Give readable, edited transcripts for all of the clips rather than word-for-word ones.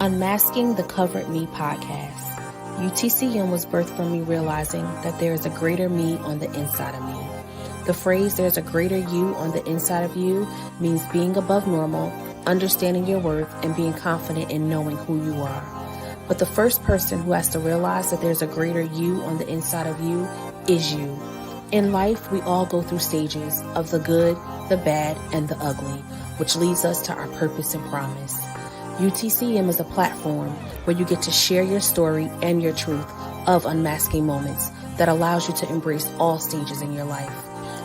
Unmasking the Covered Me podcast. UTCM was birthed from me realizing that there is a greater me on the inside of me. The phrase "there's a greater you on the inside of you" means being above normal, understanding your worth, and being confident in knowing who you are. But the first person who has to realize that there's a greater you on the inside of you is you. In life, we all go through stages of the good, the bad, and the ugly, which leads us to our purpose and promise. UTCM is a platform where you get to share your story and your truth of unmasking moments that allows you to embrace all stages in your life.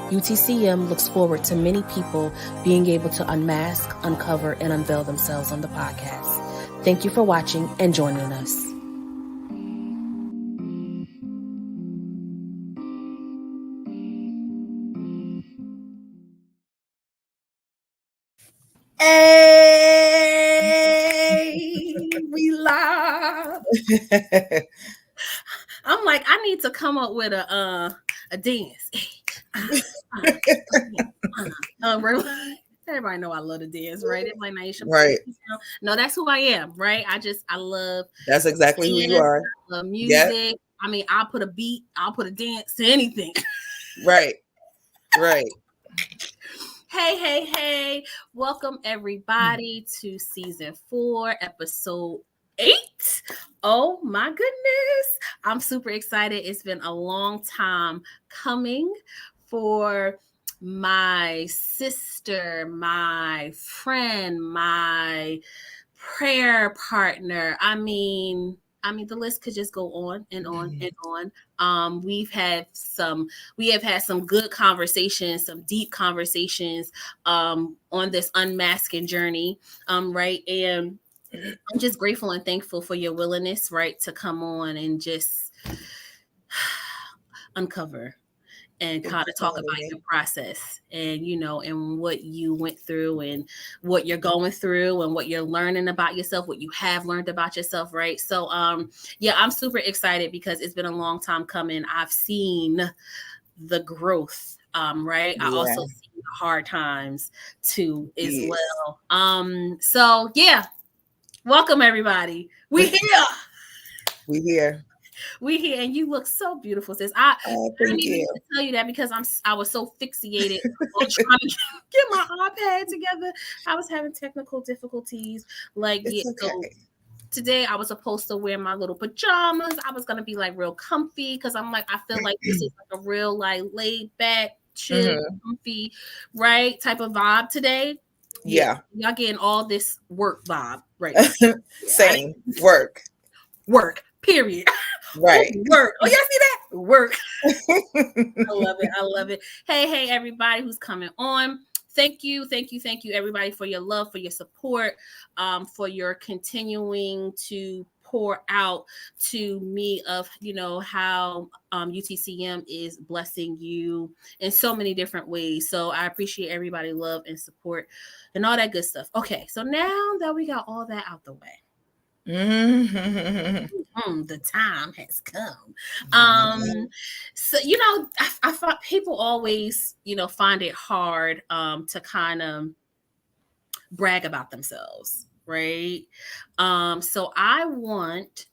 UTCM looks forward to many people being able to unmask, uncover, and unveil themselves on the podcast. Thank you for watching and joining us. Hey, we live. I'm like, I need to come up with a dance. Everybody know I love to dance, right? It's like Naisha, right? No, that's who I am, right? I love. That's exactly who you are. I love music. Yep. I mean, I'll put a beat, I'll put a dance to anything. Right. Hey. Welcome everybody to season 4, episode 8. Oh my goodness. I'm super excited. It's been a long time coming for my sister, my friend, my prayer partner. I mean, the list could just go on and on and on. We have had some good conversations, some deep conversations on this unmasking journey, right? And I'm just grateful and thankful for your willingness, right, to come on and just uncover and kind of talk about your process and, and what you went through and what you're going through and what you're learning about yourself, what you have learned about yourself, right? So, yeah, I'm super excited because it's been a long time coming. I've seen the growth, right? Yeah. I also see the hard times too as well. So, yeah, welcome everybody. We here. We here, and you look so beautiful, sis. I didn't even tell you that because I was so fixated on trying to get my iPad together. I was having technical difficulties. So today I was supposed to wear my little pajamas. I was gonna be like real comfy because I'm like, I feel like this is like a real like laid back, chill, comfy, right type of vibe today. Yeah. Y'all getting all this work vibe, right? Same work. Period. Right. Work. Oh, y'all see that? Work. I love it. Hey, everybody who's coming on. Thank you, everybody, for your love, for your support, for your continuing to pour out to me of, how UTCM is blessing you in so many different ways. So I appreciate everybody's love and support and all that good stuff. Okay, so now that we got all that out the way, the time has come. So I thought people always find it hard to kind of brag about themselves, right? So I want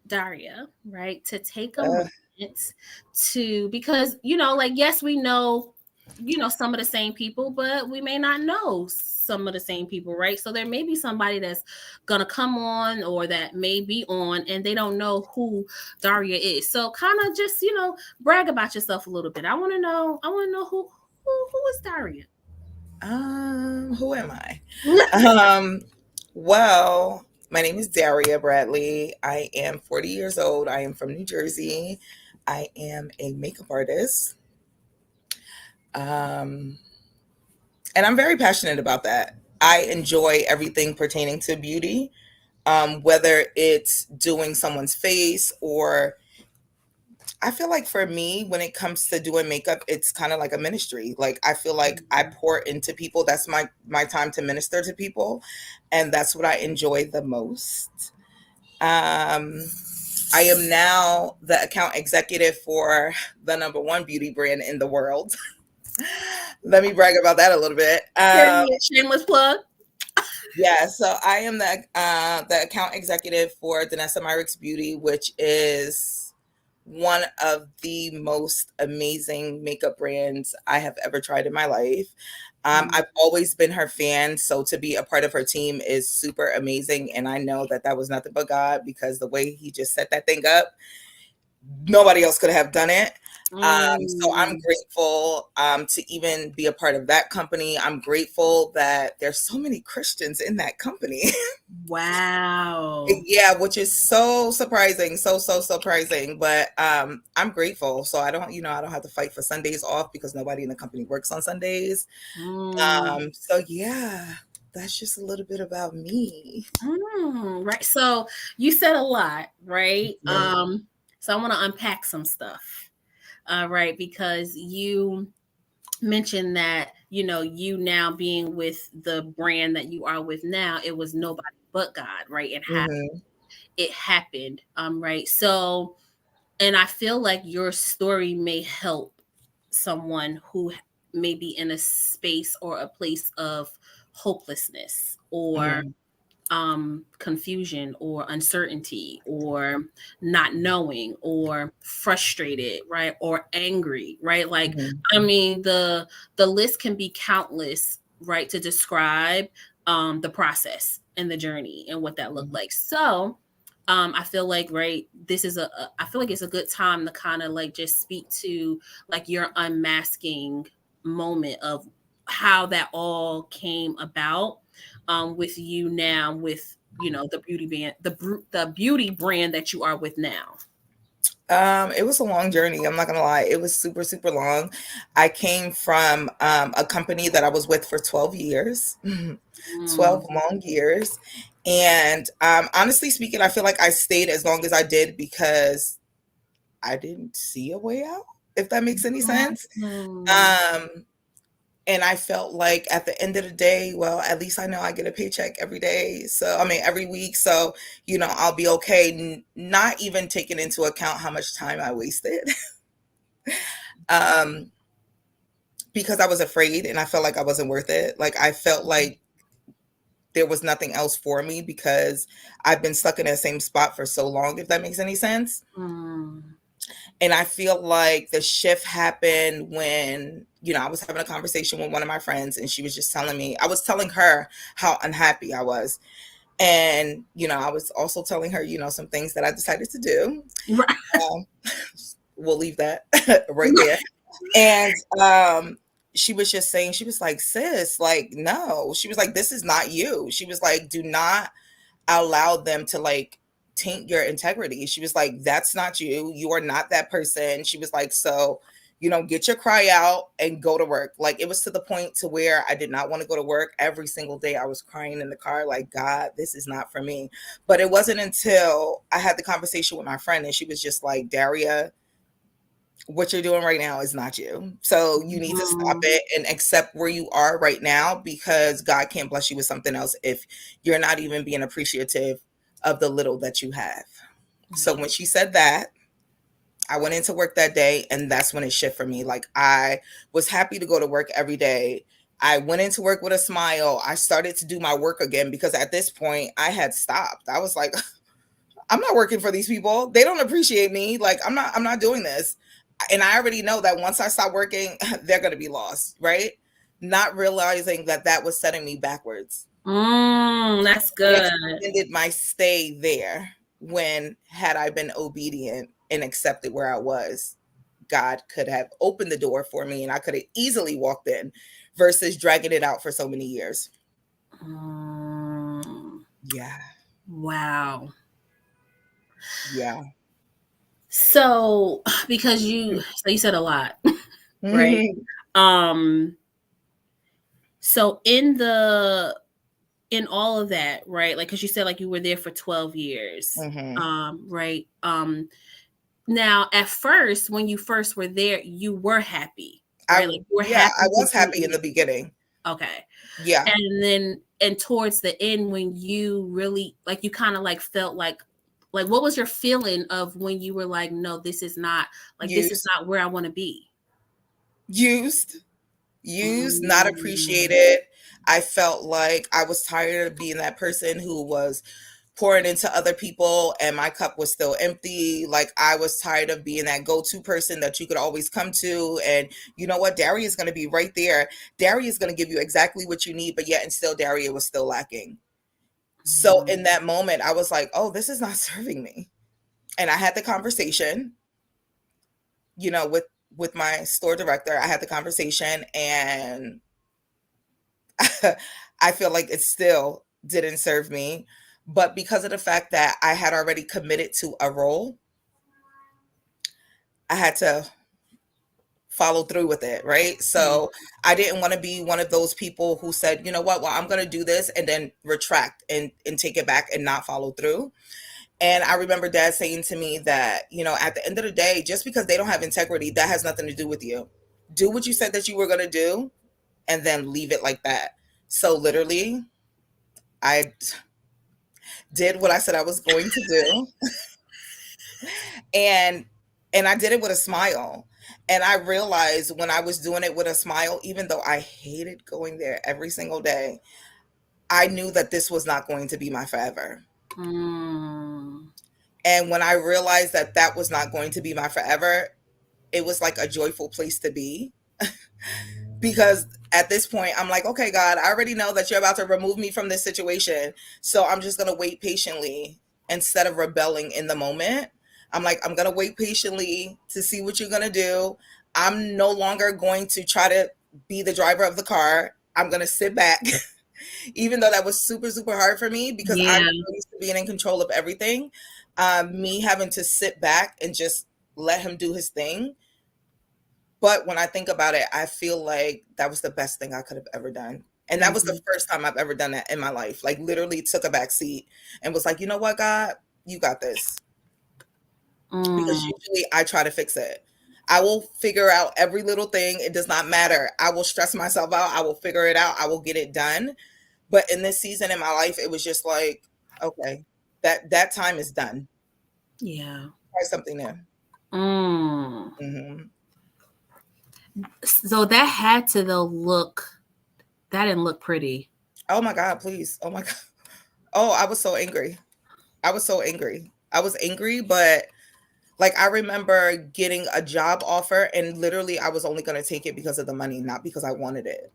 Daria, right, to take a moment to, because yes, we know some of the same people, but we may not know some of the same people, right? So there may be somebody that's gonna come on or that may be on and they don't know who Daria is. So kind of just brag about yourself a little bit. I want to know who is Daria. Who am I? Well, my name is Daria Bradle. I am 40 years old. I am from New Jersey. I am a makeup artist. And I'm very passionate about that. I enjoy everything pertaining to beauty, whether it's doing someone's face or I feel like for me, when it comes to doing makeup, it's kind of like a ministry. Like, I feel like I pour into people. That's my time to minister to people. And that's what I enjoy the most. I am now the account executive for the #1 beauty brand in the world. Let me brag about that a little bit. Shameless plug. Yeah, so I am the account executive for Danessa Myricks Beauty, which is one of the most amazing makeup brands I have ever tried in my life. I've always been her fan, so to be a part of her team is super amazing. And I know that that was nothing but God, because the way he just set that thing up, nobody else could have done it. So I'm grateful to even be a part of that company. I'm grateful that there's so many Christians in that company. Wow. Yeah, which is so surprising, so surprising. But I'm grateful, so I don't, I don't have to fight for Sundays off because nobody in the company works on Sundays. So yeah, that's just a little bit about me. Right. So you said a lot, right? Mm-hmm. So I want to unpack some stuff. Right, because you mentioned that, you now being with the brand that you are with now, it was nobody but God, right? It happened. Right. So, and I feel like your story may help someone who may be in a space or a place of hopelessness or Mm-hmm. confusion or uncertainty or not knowing or frustrated, right? Or angry, right? Like, Mm-hmm. I mean, the list can be countless, right? To describe the process and the journey and what that looked like. So I feel like, right, this is I feel like it's a good time to kind of like just speak to like your unmasking moment of how that all came about, with you now with, the beauty band, the beauty brand that you are with now. It was a long journey. I'm not gonna lie. It was super long. I came from a company that I was with for 12 years, 12 Mm. long years. And honestly speaking, I feel like I stayed as long as I did because I didn't see a way out, if that makes any sense. Mm. Um, and I felt like at the end of the day, well, at least I know I get a paycheck every day. So, I mean, every week. So, I'll be okay. Not even taking into account how much time I wasted. um, because I was afraid and I felt like I wasn't worth it. Like, I felt like there was nothing else for me because I've been stuck in that same spot for so long, if that makes any sense. Mm. And I feel like the shift happened when, I was having a conversation with one of my friends and she was just telling me, I was telling her how unhappy I was. And, I was also telling her, some things that I decided to do. Right. Um, we'll leave that right there. And she was just saying, she was like, sis, like, no. She was like, this is not you. She was like, do not allow them to like taint your integrity. She was like, that's not you. You are not that person. She was like, so, get your cry out and go to work. Like, it was to the point to where I did not want to go to work. Every single day I was crying in the car, like, God, this is not for me. But it wasn't until I had the conversation with my friend and she was just like, Daria, what you're doing right now is not you. So you need to stop Mm. it and accept where you are right now, because God can't bless you with something else if you're not even being appreciative of the little that you have. So when she said that, I went into work that day and that's when it shifted for me. Like, I was happy to go to work every day. I went into work with a smile. I started to do my work again because at this point I had stopped. I was like, I'm not working for these people. They don't appreciate me. Like, I'm not doing this. And I already know that once I stop working, they're going to be lost, right? Not realizing that that was setting me backwards. That's It good. extended my stay there when, had I been obedient and accepted where I was, God could have opened the door for me and I could have easily walked in versus dragging it out for so many years. Yeah. Wow. Yeah. So, because you said a lot, right? So in all of that, right? Like, cause you said like you were there for 12 years. Right. Now at first, when you first were there, you were happy, right? Like you were happy I to was happy in the beginning. Okay. Yeah. And towards the end, when you really like, you kind of like felt like what was your feeling of when you were like, no, this is not this is not where I want to be? Used, not appreciated. I felt like I was tired of being that person who was pouring into other people and my cup was still empty. Like I was tired of being that go-to person that you could always come to. And you know what? Daria is going to be right there. Daria is going to give you exactly what you need, but yet and still Daria was still lacking. So in that moment, I was like, oh, this is not serving me. And I had the conversation, you know, with my store director. I had the conversation and I feel like it still didn't serve me. But because of the fact that I had already committed to a role, I had to follow through with it, right? So I didn't want to be one of those people who said, you know what, well, I'm going to do this and then retract and take it back and not follow through. And I remember dad saying to me that, you know, at the end of the day, just because they don't have integrity, that has nothing to do with you. Do what you said that you were going to do and then leave it like that. So literally, I did what I said I was going to do. and I did it with a smile. And I realized when I was doing it with a smile, even though I hated going there every single day, I knew that this was not going to be my forever. And when I realized that that was not going to be my forever, it was like a joyful place to be. Because at this point, I'm like, okay, God, I already know that you're about to remove me from this situation. So I'm just going to wait patiently instead of rebelling in the moment. I'm like, I'm going to wait patiently to see what you're going to do. I'm no longer going to try to be the driver of the car. I'm going to sit back, even though that was super, super hard for me because I'm used to being in control of everything. Me having to sit back and just let him do his thing. But when I think about it, I feel like that was the best thing I could have ever done. And that was the first time I've ever done that in my life. Like literally took a back seat and was like, you know what, God, you got this. Because usually I try to fix it. I will figure out every little thing. It does not matter. I will stress myself out. I will figure it out. I will get it done. But in this season in my life, it was just like, okay, that time is done. Yeah. Try something new. Mm-hmm. So that had to that didn't look pretty. Oh my God, please. Oh my God. Oh, I was so angry. I was so angry. I was angry, but like I remember getting a job offer and literally I was only going to take it because of the money, not because I wanted it.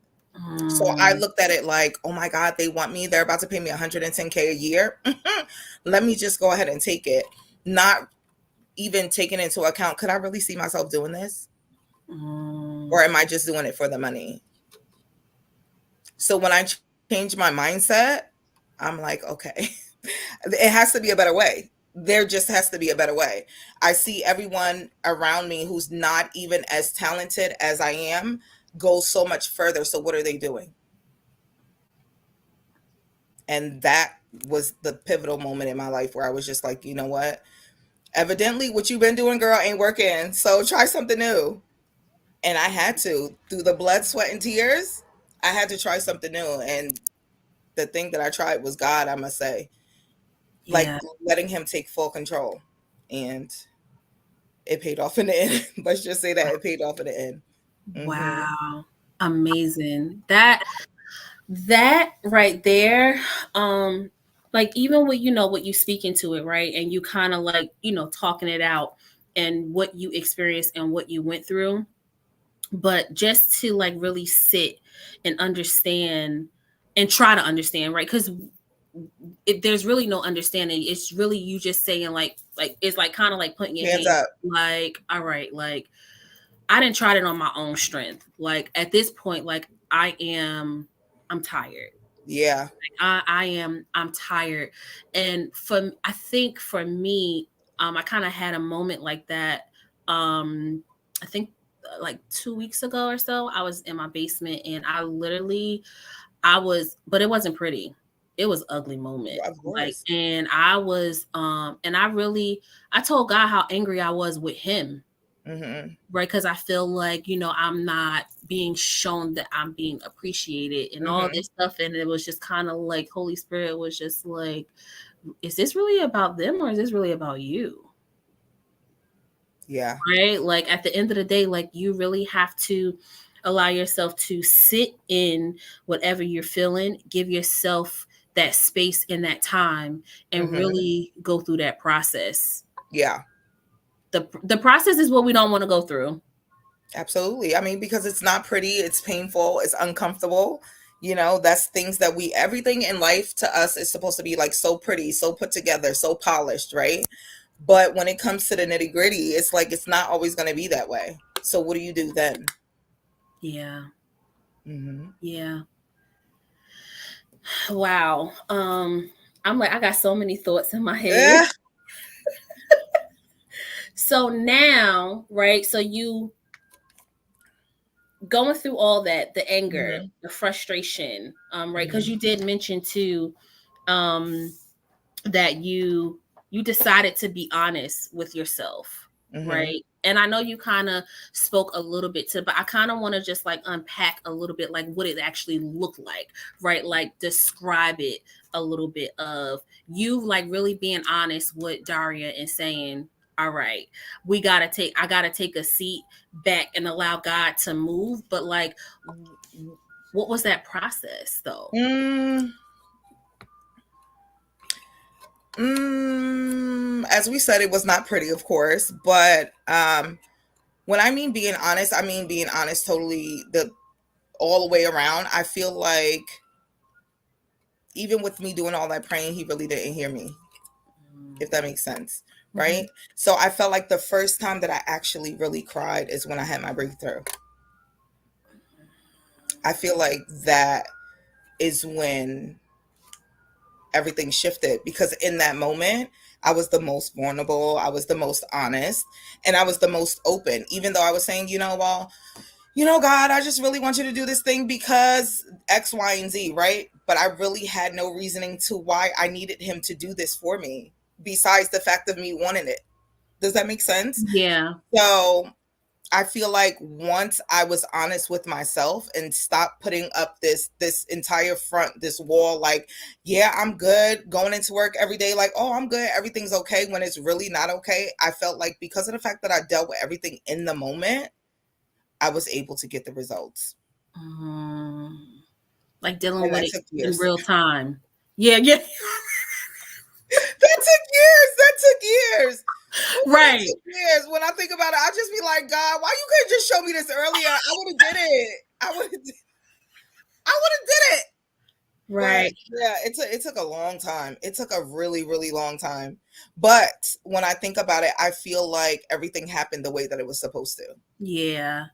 So I looked at it like, oh my God, they want me. They're about to pay me $110K a year. Let me just go ahead and take it. Not even taking into account, could I really see myself doing this? Or am I just doing it for the money? So when I changed my mindset, I'm like, okay, it has to be a better way. There just has to be a better way. I see everyone around me who's not even as talented as I am go so much further. So what are they doing? And that was the pivotal moment in my life where I was just like, you know what? Evidently what you've been doing, girl, ain't working. So try something new. And I had to, through the blood, sweat, and tears, I had to try something new. And the thing that I tried was God, I must say. Like letting him take full control. And it paid off in the end. Let's just say that it paid off in the end. Wow. Amazing. That right there, like even with, you know, what you speak into it, right? And you kind of like, you know, talking it out and what you experienced and what you went through. But just to like really sit and understand and try to understand, right? Because there's really no understanding. It's really you just saying like it's like kind of like putting your hands up. Like, all right, like I didn't try it on my own strength. Like at this point, like I'm tired. Yeah. Like, I'm tired. And I think for me, I kind of had a moment like that. I think like 2 weeks ago or so, I was in my basement and but it wasn't pretty. It was ugly moment. Of course. Like, and I was, and I told God how angry I was with him. Right. Because I feel like, you know, I'm not being shown that I'm being appreciated and all this stuff. And it was just kind of like Holy Spirit was just like, is this really about them or is this really about you? Yeah. Right. Like at the end of the day, like you really have to Allow yourself to sit in whatever you're feeling. Give yourself that space and that time and really go through that process. Yeah. The process is what we don't want to go through. Absolutely. I mean, because it's not pretty, it's painful, it's uncomfortable. You know, that's things that everything in life to us is supposed to be like so pretty, so put together, so polished, right? But when it comes to the nitty gritty, it's like it's not always going to be that way. So what do you do then? Yeah. Mm-hmm. Yeah. Wow. I'm like, I got so many thoughts in my head. Yeah. So now, right? So you going through all that, the anger, the frustration, right? Because you did mention too, that you decided to be honest with yourself, right? And I know you kind of spoke a little bit to, but I kind of want to just like unpack a little bit like what it actually looked like, right? Like describe it a little bit of you like really being honest with Daria and saying, all right, I gotta take a seat back and allow God to move. But like, what was that process though? As we said, it was not pretty, of course, but when I mean being honest totally all the way around. I feel like even with me doing all that praying, he really didn't hear me, if that makes sense, right? So I felt like the first time that I actually really cried is when I had my breakthrough. I feel like that is when everything shifted, because in that moment I was the most vulnerable, I was the most honest, and I was the most open, even though I was saying, God, I just really want you to do this thing because X, Y, and Z, right? But I really had no reasoning to why I needed him to do this for me, besides the fact of me wanting it. Does that make sense? Yeah. So I feel like once I was honest with myself and stopped putting up this entire front, this wall, like, yeah, I'm good, going into work every day, like, oh, I'm good, everything's okay, when it's really not okay. I felt like because of the fact that I dealt with everything in the moment, I was able to get the results. Like dealing And with that it took in years. real time. Yeah, yeah. That took years. Right. That took years. When I think about it, I just be like, God, why you couldn't just show me this earlier? I would have did it. I would have did it. Right. But yeah, it took a long time. It took a really, really long time. But when I think about it, I feel like everything happened the way that it was supposed to. Yeah.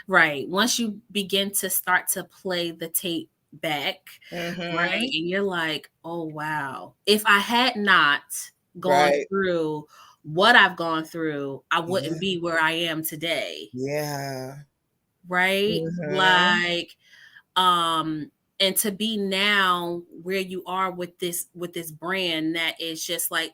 Right. Once you begin to start to play the tape back, right? And you're like, oh wow. If I had not gone through what I've gone through, I wouldn't be where I am today. Yeah. Right? Like, and to be now where you are with this brand that is just like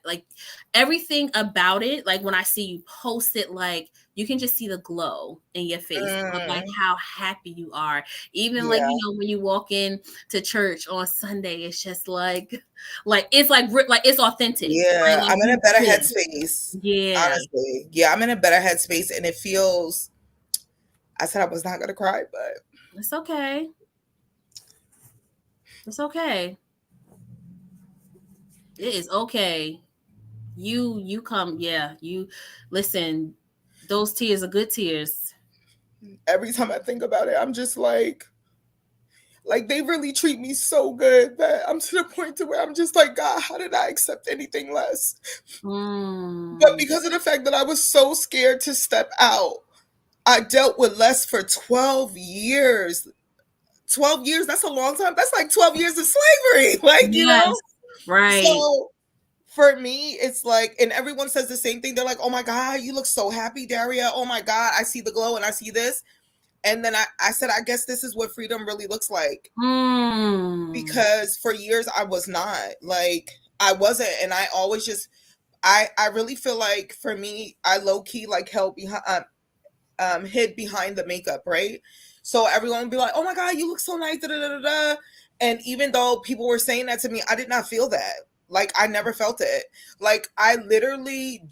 everything about it, like when I see you post it, like you can just see the glow in your face of like how happy you are. Even like, when you walk in to church on Sunday, it's just like it's like it's authentic. Yeah, right? Like, I'm in a better headspace. Yeah. Honestly. Yeah, I'm in a better headspace, and it feels, I said I was not gonna cry, but it's okay. It's okay. It is okay. You come, you listen, those tears are good tears. Every time I think about it, I'm just like they really treat me so good that I'm to the point to where I'm just like, God, how did I accept anything less? But because of the fact that I was so scared to step out, I dealt with less for 12 years. 12 years, that's a long time. That's like 12 years of slavery. Like, Right. So for me, it's like, and everyone says the same thing. They're like, oh my God, you look so happy, Daria. Oh my God, I see the glow and I see this. And then I said, I guess this is what freedom really looks like. Because for years I was not. Like, I wasn't. And I always just, I really feel like for me, I low key like held behind, hid behind the makeup, right? So everyone would be like, oh my God, you look so nice, da, da, da, da. And even though people were saying that to me, I did not feel that. Like, I never felt it. Like, I literally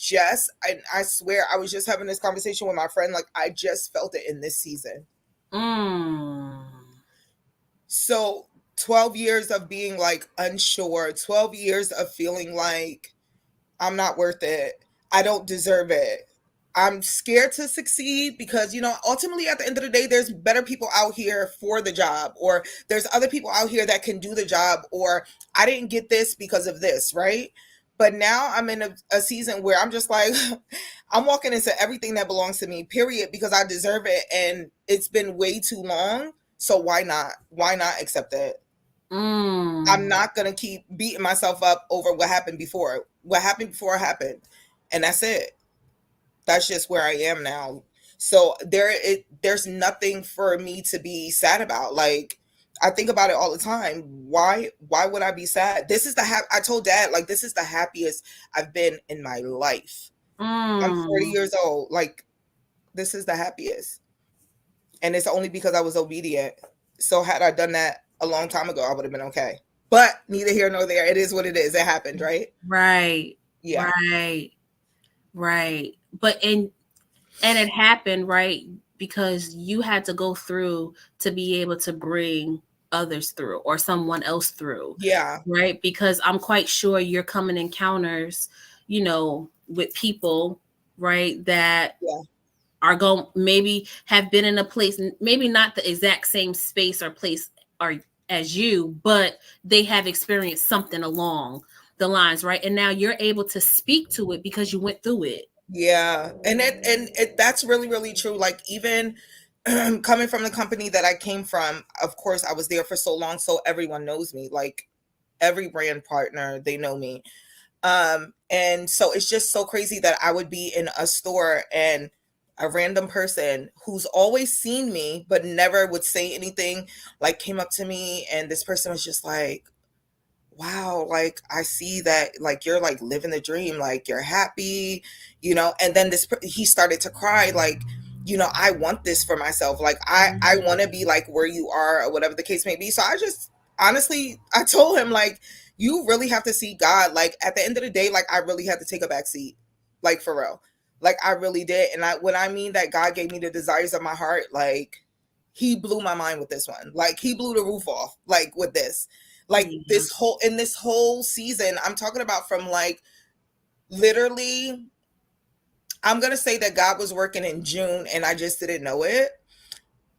I swear, I was just having this conversation with my friend. Like, I just felt it in this season. So 12 years of being like unsure, 12 years of feeling like I'm not worth it. I don't deserve it. I'm scared to succeed because, ultimately at the end of the day, there's better people out here for the job, or there's other people out here that can do the job, or I didn't get this because of this, right? But now I'm in a season where I'm just like, I'm walking into everything that belongs to me, period, because I deserve it. And it's been way too long. So why not? Why not accept it? I'm not going to keep beating myself up over what happened before. What happened before happened. And that's it. That's just where I am now. So there's nothing for me to be sad about. Like, I think about it all the time. Why would I be sad? This is I told Dad, like, this is the happiest I've been in my life. I'm 40 years old. Like, this is the happiest. And it's only because I was obedient. So had I done that a long time ago, I would have been okay. But neither here nor there. It is what it is. It happened, right? Right. Yeah. Right. But and it happened, right? Because you had to go through to be able to bring others through, or someone else through. Yeah. Right. Because I'm quite sure you're coming encounters, with people, right, that are going, maybe have been in a place, maybe not the exact same space or place or as you, but they have experienced something along the lines, right? And now you're able to speak to it because you went through it. Yeah. And that's really, really true. Like, even coming from the company that I came from, of course, I was there for so long, so everyone knows me. Like, every brand partner, they know me. And so it's just so crazy that I would be in a store and a random person who's always seen me but never would say anything, like, came up to me, and this person was just like, wow, like, I see that, like, you're like living the dream, like, you're happy, and then he started to cry, like, I want this for myself, like, I want to be like where you are, or whatever the case may be. So I just, honestly, I told him, like, you really have to see God. Like, at the end of the day, like, I really had to take a back seat, like, for real. Like, I really did. And when I mean that God gave me the desires of my heart, like, he blew my mind with this one. Like, he blew the roof off, like, with this. Like, this whole season, I'm talking about from, like, literally, I'm going to say that God was working in June and I just didn't know it,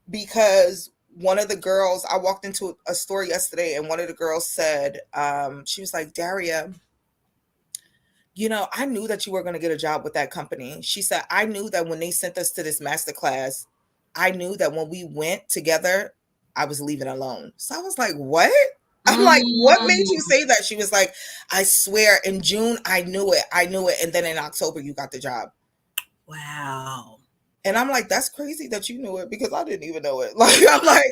because one of the girls, I walked into a store yesterday and one of the girls said, she was like, Daria, I knew that you were going to get a job with that company. She said, I knew that when they sent us to this masterclass, I knew that when we went together, I was leaving alone. So I was like, what? I'm like, what made you say that? She was like, I swear, in June, I knew it. And then in October, you got the job. Wow. And I'm like, that's crazy that you knew it, because I didn't even know it. Like, I'm like,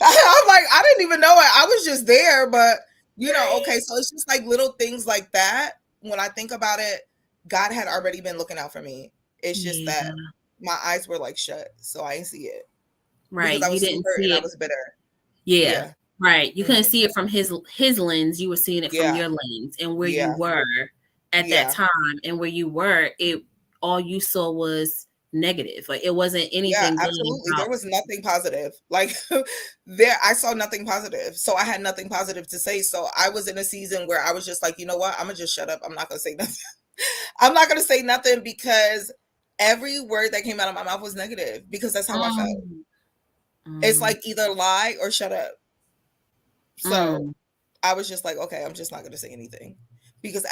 I didn't even know it. I was just there, but okay. So it's just like little things like that. When I think about it, God had already been looking out for me. It's just that my eyes were like shut, so I didn't see it. Right. Because I was too hurt and I was bitter. Yeah. Right. You couldn't see it from his lens. You were seeing it from your lens, and where you were at that time, and where you were, all you saw was negative. Like, it wasn't anything. Yeah, absolutely. There was nothing positive. Like, I saw nothing positive. So I had nothing positive to say. So I was in a season where I was just like, you know what? I'm gonna just shut up. I'm not gonna say nothing. I'm not gonna say nothing, because every word that came out of my mouth was negative, because that's how I felt. It's like, either lie or shut up. So I was just like, okay, I'm just not gonna say anything, because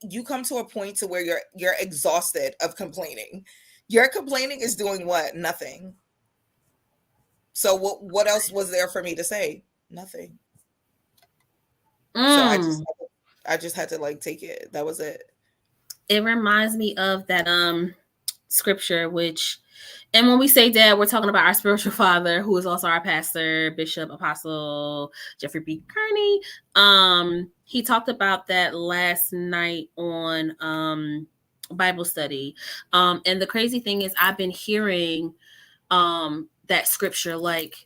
you come to a point to where you're exhausted of complaining. Your complaining is doing what? Nothing. So what else was there for me to say? Nothing. So I just had to, like, take it. That was it. It reminds me of that scripture, which, and when we say dad, we're talking about our spiritual father, who is also our pastor, bishop, apostle, Jeffrey B. Kearney. He talked about that last night on Bible study. And the crazy thing is, I've been hearing that scripture, like,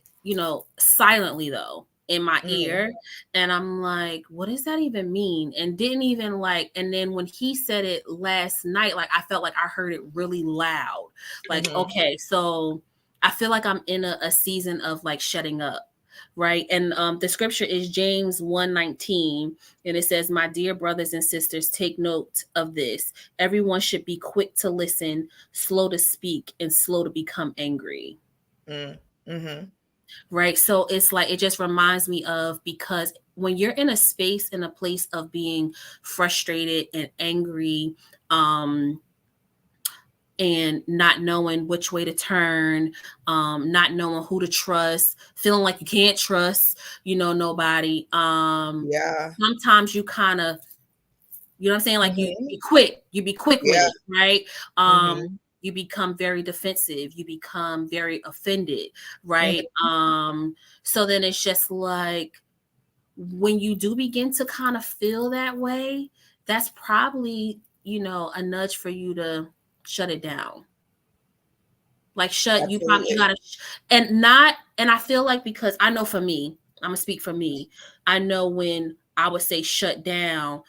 silently, though, in my ear, and I'm like, what does that even mean? And didn't even, like, and then when he said it last night, like, I felt like I heard it really loud, like, okay, so I feel like I'm in a season of like shutting up. Right. And the scripture is James 1:19. And it says, "My dear brothers and sisters, take note of this. Everyone should be quick to listen, slow to speak, and slow to become angry." Mm-hmm. Right. So it's like, it just reminds me of, because when you're in a space, in a place of being frustrated and angry, and not knowing which way to turn, not knowing who to trust, feeling like you can't trust, nobody. Yeah. Sometimes you kind of, you know what I'm saying? Like Mm-hmm. you be quick with Yeah. it, right? Mm-hmm. You become very defensive, you become very offended, right? Mm-hmm. So then it's just like, when you do begin to kind of feel that way, that's probably, a nudge for you to shut it down. Like you Absolutely. gotta, and I feel like, because I know for me, I'm gonna speak for me. I know when I would say shut down,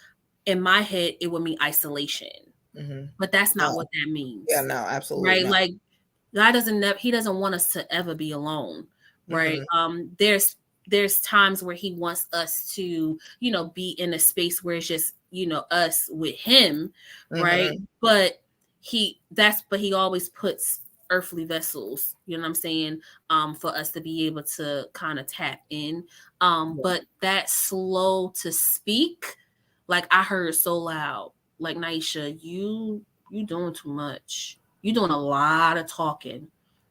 in my head, it would mean isolation, Mm-hmm. but that's not Oh, what that yeah, means, no, absolutely right? not. Like, God he doesn't want us to ever be alone, right? Mm-hmm. There's times where he wants us to, be in a space where it's just, us with him, right? Mm-hmm. But he always puts earthly vessels, you know what I'm saying, for us to be able to kind of tap in. Yeah. But that slow to speak, like, I heard so loud, like, Naisha, you doing too much. You doing a lot of talking,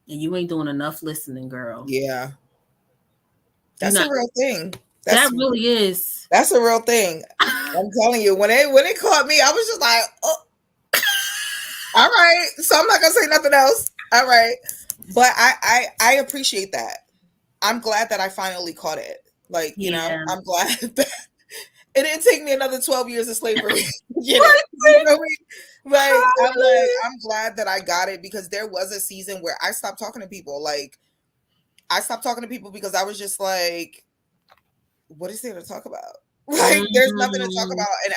and you ain't doing enough listening, girl. Yeah. You That's not a real thing. That really is. That's a real thing. I'm telling you, when it caught me, I was just like, oh, all right. So I'm not gonna say nothing else. All right. But I appreciate that. I'm glad that I finally caught it. Like, Yeah. I'm glad that it didn't take me another 12 years of slavery to get it. You know what I mean? I'm glad that I got it, because there was a season where I stopped talking to people. Like, I stopped talking to people because I was just like, what is there to talk about? Like, there's nothing to talk Mm, about. And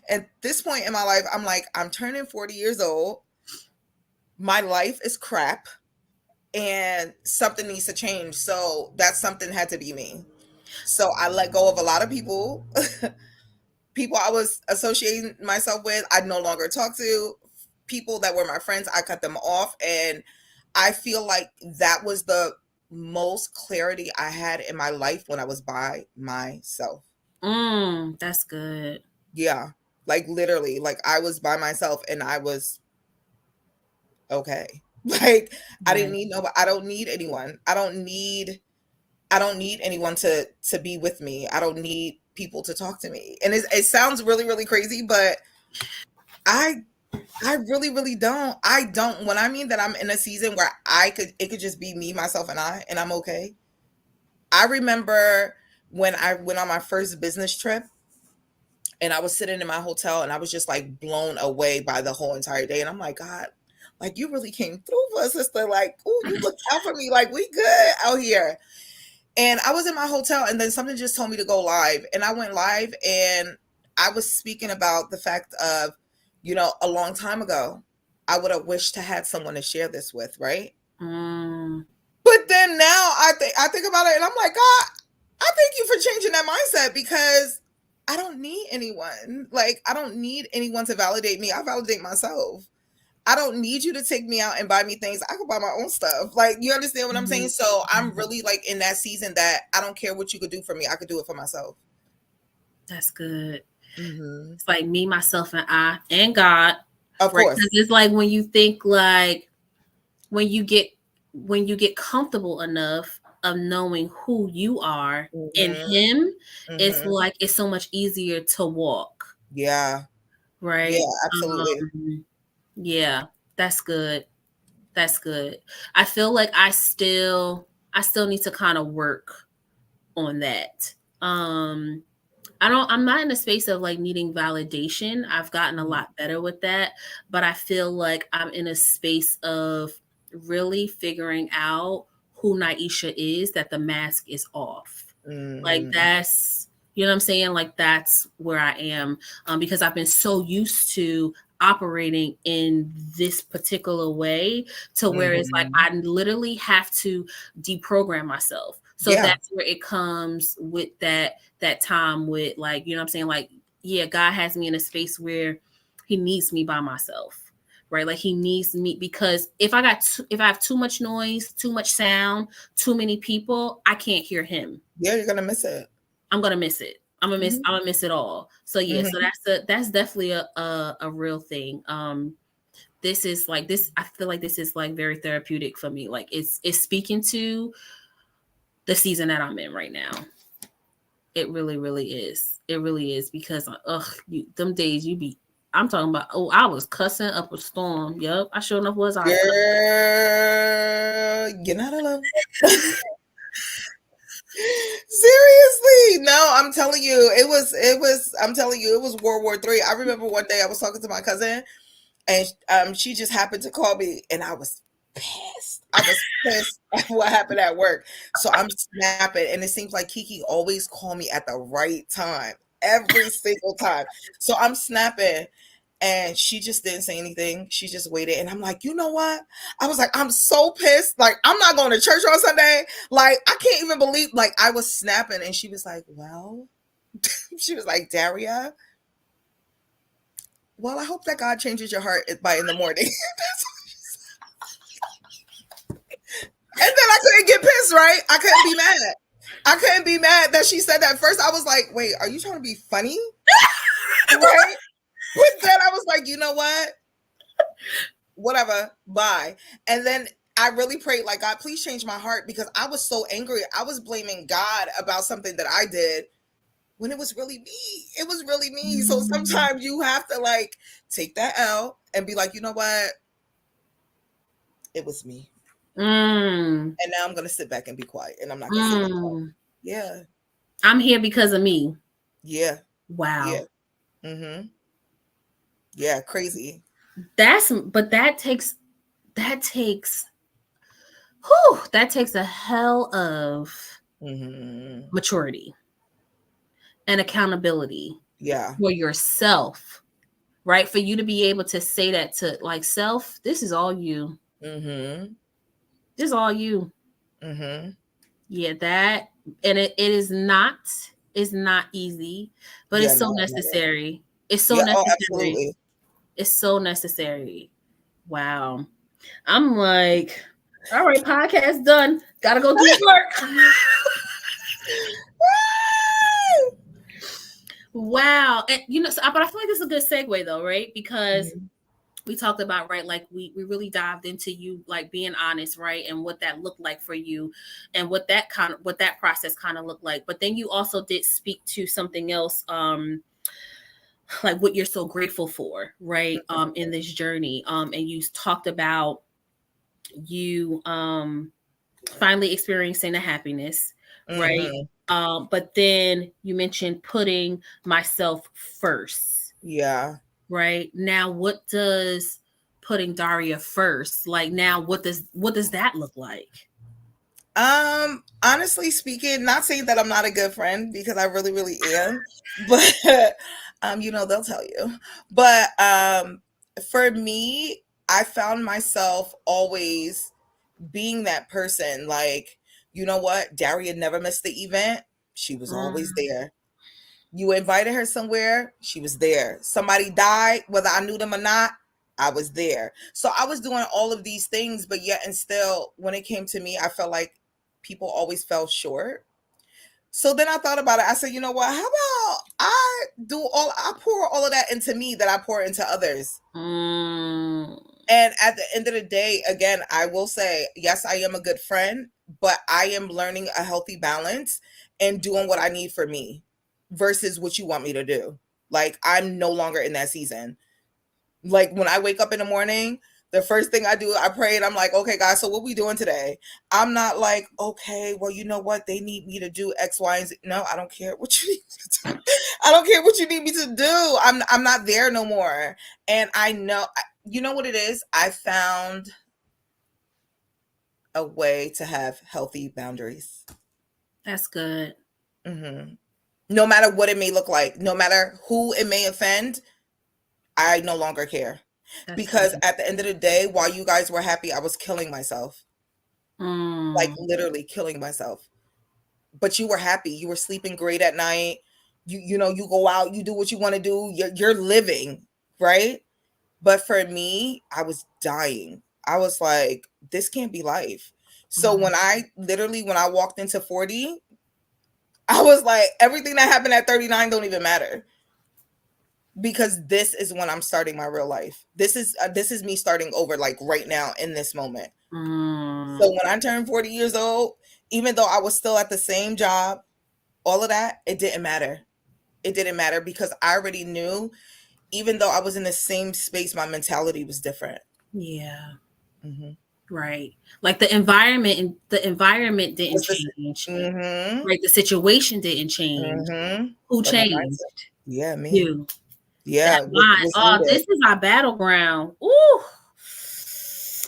at this point in my life, I'm like, I'm turning 40 years old. My life is crap, and something needs to change. So that something had to be me. So I let go of a lot of people. People I was associating myself with, I no longer talk to. People that were my friends, I cut them off. And I feel like that was the most clarity I had in my life when I was by myself. that's good. Yeah. Like, literally, like, I was by myself and I was okay. Like, I Yeah. didn't need nobody. I don't need anyone. I don't need anyone to be with me. I don't need people to talk to me. And it sounds really, really crazy, but I I really, really don't. I don't. When I mean that I'm in a season where it could just be me, myself, and I'm okay. I remember when I went on my first business trip, and I was sitting in my hotel, and I was just like blown away by the whole entire day. And I'm like, God, like, you really came through for us, sister. Like, oh, you looked out for me. Like, we good out here. And I was in my hotel, and then something just told me to go live. And I went live, and I was speaking about the fact of, a long time ago, I would have wished to had someone to share this with, right? Mm, But then now I think about it, and I'm like, God, I thank you for changing that mindset, because I don't need anyone. Like, I don't need anyone to validate me. I validate myself. I don't need you to take me out and buy me things. I can buy my own stuff. Like, you understand what I'm saying? So I'm really like in that season that I don't care what you could do for me. I could do it for myself. that's good. Mm-hmm. It's like me, myself, and I, and God, Of right? course. Because it's like, when you think, like, when you get comfortable enough of knowing who you are in Mm-hmm. Him, it's Mm-hmm. like, it's so much easier to walk, Yeah. right? Yeah, absolutely. Yeah, that's good. That's good. I feel like I still need to kind of work on that. I'm not in a space of like needing validation. I've gotten a lot better with that, but I feel like I'm in a space of really figuring out who Naisha is, that the mask is off. Like, Mm-hmm. that's, you know what I'm saying? Like, that's where I am, because I've been so used to, operating in this particular way to where it's like I literally have to deprogram myself. So that's where it comes with that time with, like, you know what I'm saying? Like, yeah, God has me in a space where he needs me by myself, right? Like he needs me, because if I have too much noise, too much sound, too many people, I can't hear him. Yeah, you're gonna miss it. I'm gonna miss it. I'm gonna miss it all. So yeah, so that's definitely a real thing. This is like this. I feel like this is like very therapeutic for me. Like it's speaking to the season that I'm in right now. It really, really is. It really is, because them days you be. I'm talking about. Oh, I was cussing up a storm. Yep, I sure enough was. Girl, you're not alone. Seriously, no, I'm telling you, it was. I'm telling you, it was World War III. I remember one day I was talking to my cousin, and she just happened to call me, and I was pissed. I was pissed at what happened at work. So I'm snapping, and it seems like Kiki always call me at the right time, every single time. So I'm snapping, and she just didn't say anything. She just waited, and I'm like, you know what? I was like, I'm so pissed. Like, I'm not going to church on Sunday. Like, I can't even believe. Like, I was snapping, and she was like, well, she was like, Daria, well, I hope that God changes your heart by in the morning. And then I couldn't get pissed, right? I couldn't be mad. I couldn't be mad that she said that. First, I was like, wait, are you trying to be funny? Right? But then I was like, you know what? Whatever, bye. And then I really prayed, like, God, please change my heart, because I was so angry. I was blaming God about something that I did when it was really me. It was really me. So sometimes you have to, like, take that L and be like, you know what? It was me. And now I'm going to sit back and be quiet, and I'm not going to say that. Yeah. I'm here because of me. Yeah. Wow. Yeah. Yeah, crazy. That takes a hell of maturity and accountability. Yeah. For yourself, right? For you to be able to say that to, like, self, this is all you. This is all you. Yeah, that, and it is not easy, but it's so necessary. It's so necessary. Oh, absolutely. It's so necessary. Wow. I'm like, all right, podcast done. Gotta go do work. Wow. And but I feel like this is a good segue though, right? Because we talked about, right, like we really dived into you, like, being honest, right, and what that looked like for you, and what that process kind of looked like. But then you also did speak to something else, like what you're so grateful for, right, in this journey, and you talked about you finally experiencing the happiness, right? But then you mentioned putting myself first. Yeah. Right. Now, what does putting Daria first, like, now what does that look like? Honestly speaking, not saying that I'm not a good friend, because I really, really am, but they'll tell you. But for me, I found myself always being that person, like, you know what? Daria never missed the event. She was always there. You invited her somewhere, she was there. Somebody died, whether I knew them or not, I was there. So I was doing all of these things, but yet and still, when it came to me, I felt like people always fell short. So then I thought about it. I said, you know what? How about I pour all of that into me that I pour into others. And at the end of the day, again, I will say, yes, I am a good friend, but I am learning a healthy balance and doing what I need for me versus what you want me to do. Like, I'm no longer in that season. Like, when I wake up in the morning, the first thing I do, I pray, and I'm like, okay, guys, so what we doing today? I'm not like, okay, well, you know what? They need me to do X, Y, and Z. No, I don't care what you need me to do. I don't care what you need me to do. I'm not there no more. And I know, you know what it is? I found a way to have healthy boundaries. That's good. No matter what it may look like, no matter who it may offend, I no longer care. Because at the end of the day, while you guys were happy, I was killing myself. Like literally killing myself. But you were happy. You were sleeping great at night. You know, you go out, you do what you want to do. You're living, right? But for me, I was dying. I was like, this can't be life. So when I walked into 40, I was like, everything that happened at 39 don't even matter. Because this is when I'm starting my real life. This is me starting over, like right now in this moment. So when I turned 40 years old, even though I was still at the same job, all of that, it didn't matter. It didn't matter because I already knew, even though I was in the same space, my mentality was different. Yeah. Right. Like the environment didn't change. Right. The situation didn't change. Who changed? Yeah, me. You. Yeah. This is our battleground. Ooh.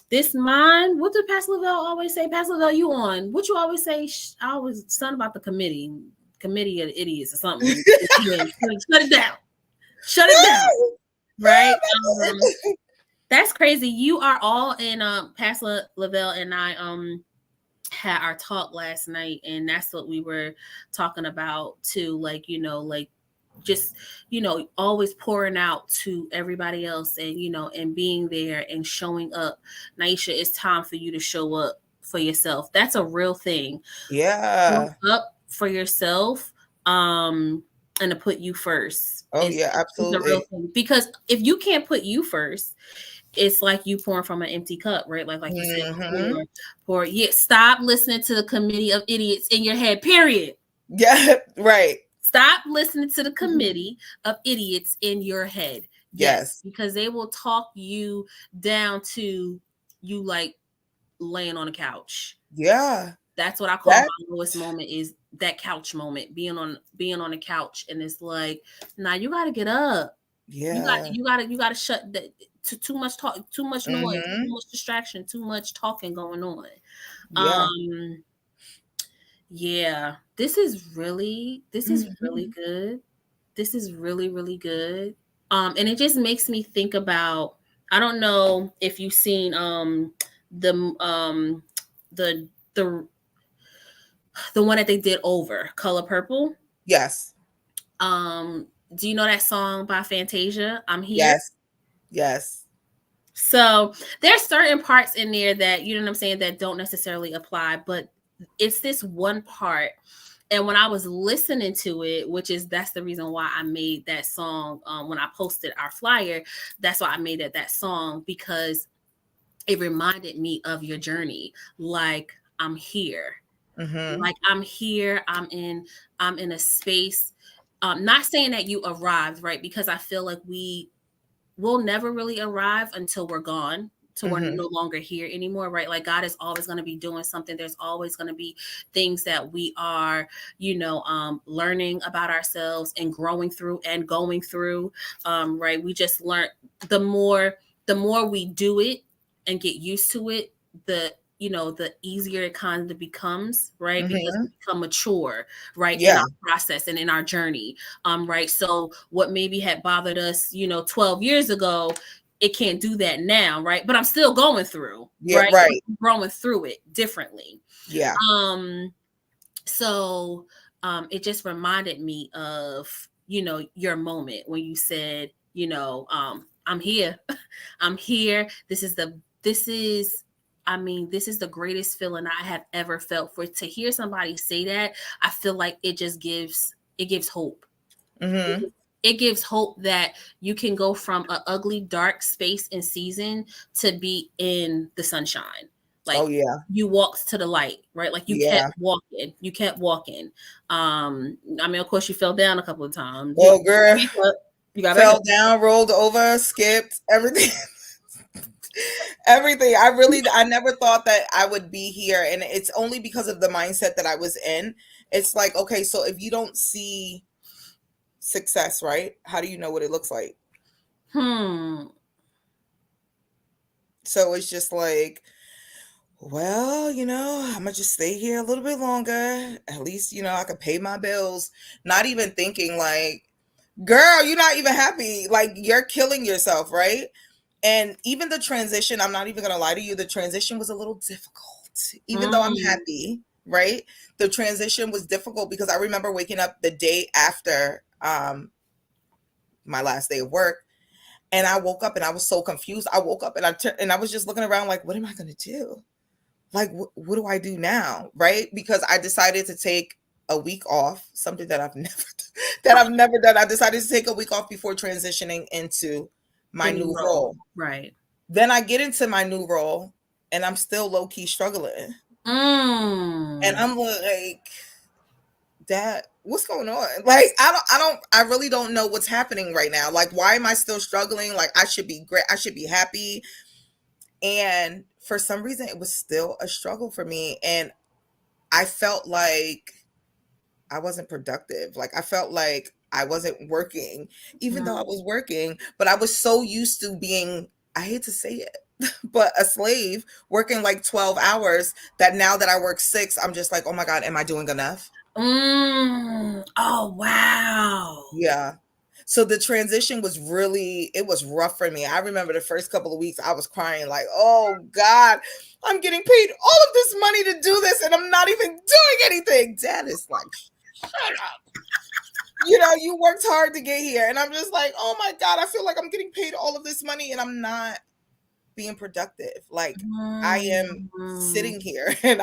This mine. What did Pastor Lavelle always say? Pastor Lavelle, you on? What you always say? I always something about the committee of idiots or something. Shut it down. Shut it down. Right. That's crazy. You are all in. Pastor Lavelle and I had our talk last night, and that's what we were talking about too. Like, you know, like just, you know, always pouring out to everybody else, and, you know, and being there and showing up. Naisha, it's time for you to show up for yourself. That's a real thing. Yeah. Show up for yourself, and to put you first. Oh, yeah, absolutely. It's a real thing. Because if you can't put you first, it's like you pouring from an empty cup, right? Like you said before. Yeah, stop listening to the committee of idiots in your head, period. Yeah, right. Stop listening to the committee of idiots in your head. Yes. Because they will talk you down to you like laying on a couch. Yeah. That's what I call my lowest moment, is that couch moment, being on a couch, and it's like, nah, you got to get up. Yeah. You got to shut the too much talk, too much noise, too much distraction, too much talking going on. Yeah. Yeah, this is really good. This is really, really good. And it just makes me think about, I don't know if you've seen the one that they did over Color Purple. Yes. Do you know that song by Fantasia, I'm Here? Yes. Yes. So there's certain parts in there that, you know what I'm saying, that don't necessarily apply, but it's this one part. And when I was listening to it, that's the reason why I made that song. When I posted our flyer, that's why I made that song, because it reminded me of your journey. Like, I'm here. Like, I'm here. I'm in a space. Not saying that you arrived, right? Because I feel like we'll never really arrive until we're gone, till we're no longer here anymore, right? Like, God is always going to be doing something. There's always going to be things that we are, you know, learning about ourselves and growing through and going through, right? We just learn, the more we do it and get used to it, the easier it kind of becomes, right? Because we become mature, right? In our process and in our journey. Right. So what maybe had bothered us, 12 years ago, it can't do that now, right? But I'm still going through, right? I'm growing through it differently. Yeah. So it just reminded me of, your moment when you said, I'm here. I'm here. This is the greatest feeling I have ever felt. To hear somebody say that, I feel like it gives hope. It gives hope that you can go from an ugly, dark space and season to be in the sunshine. Like, you walked to the light, right? Like, you kept walking. Of course, you fell down a couple of times. Oh, girl. You got fell down, rolled over, skipped, everything. Everything. I never thought that I would be here. And it's only because of the mindset that I was in. It's like, okay, so if you don't see success, right? How do you know what it looks like? So it's just like, well, I'm going to just stay here a little bit longer. At least, I can pay my bills. Not even thinking like, girl, you're not even happy. Like, you're killing yourself, right? And even the transition, I'm not even gonna lie to you, the transition was a little difficult. Even though I'm happy, right? The transition was difficult because I remember waking up the day after my last day of work, and I woke up and I was so confused. I woke up and I was just looking around like, what am I gonna do? Like, what do I do now, right? Because I decided to take a week off, something that I've never done. I decided to take a week off before transitioning into my The new new role. role. Right. Then I get into my new role and I'm still low key struggling. And I'm like, Dad, what's going on? Like, I really don't know what's happening right now. Like, why am I still struggling? Like, I should be great. I should be happy. And for some reason, it was still a struggle for me. And I felt like I wasn't productive. Like, I felt like I wasn't working, even though I was working, but I was so used to being, I hate to say it, but a slave working like 12 hours that now that I work 6, I'm just like, oh my God, am I doing enough? Oh, wow. Yeah. So the transition was really, it was rough for me. I remember the first couple of weeks I was crying like, oh God, I'm getting paid all of this money to do this and I'm not even doing anything. Dad is like, shut up. You know, you worked hard to get here. And I'm just like, oh my God, I feel like I'm getting paid all of this money and I'm not being productive. Like, I am sitting here and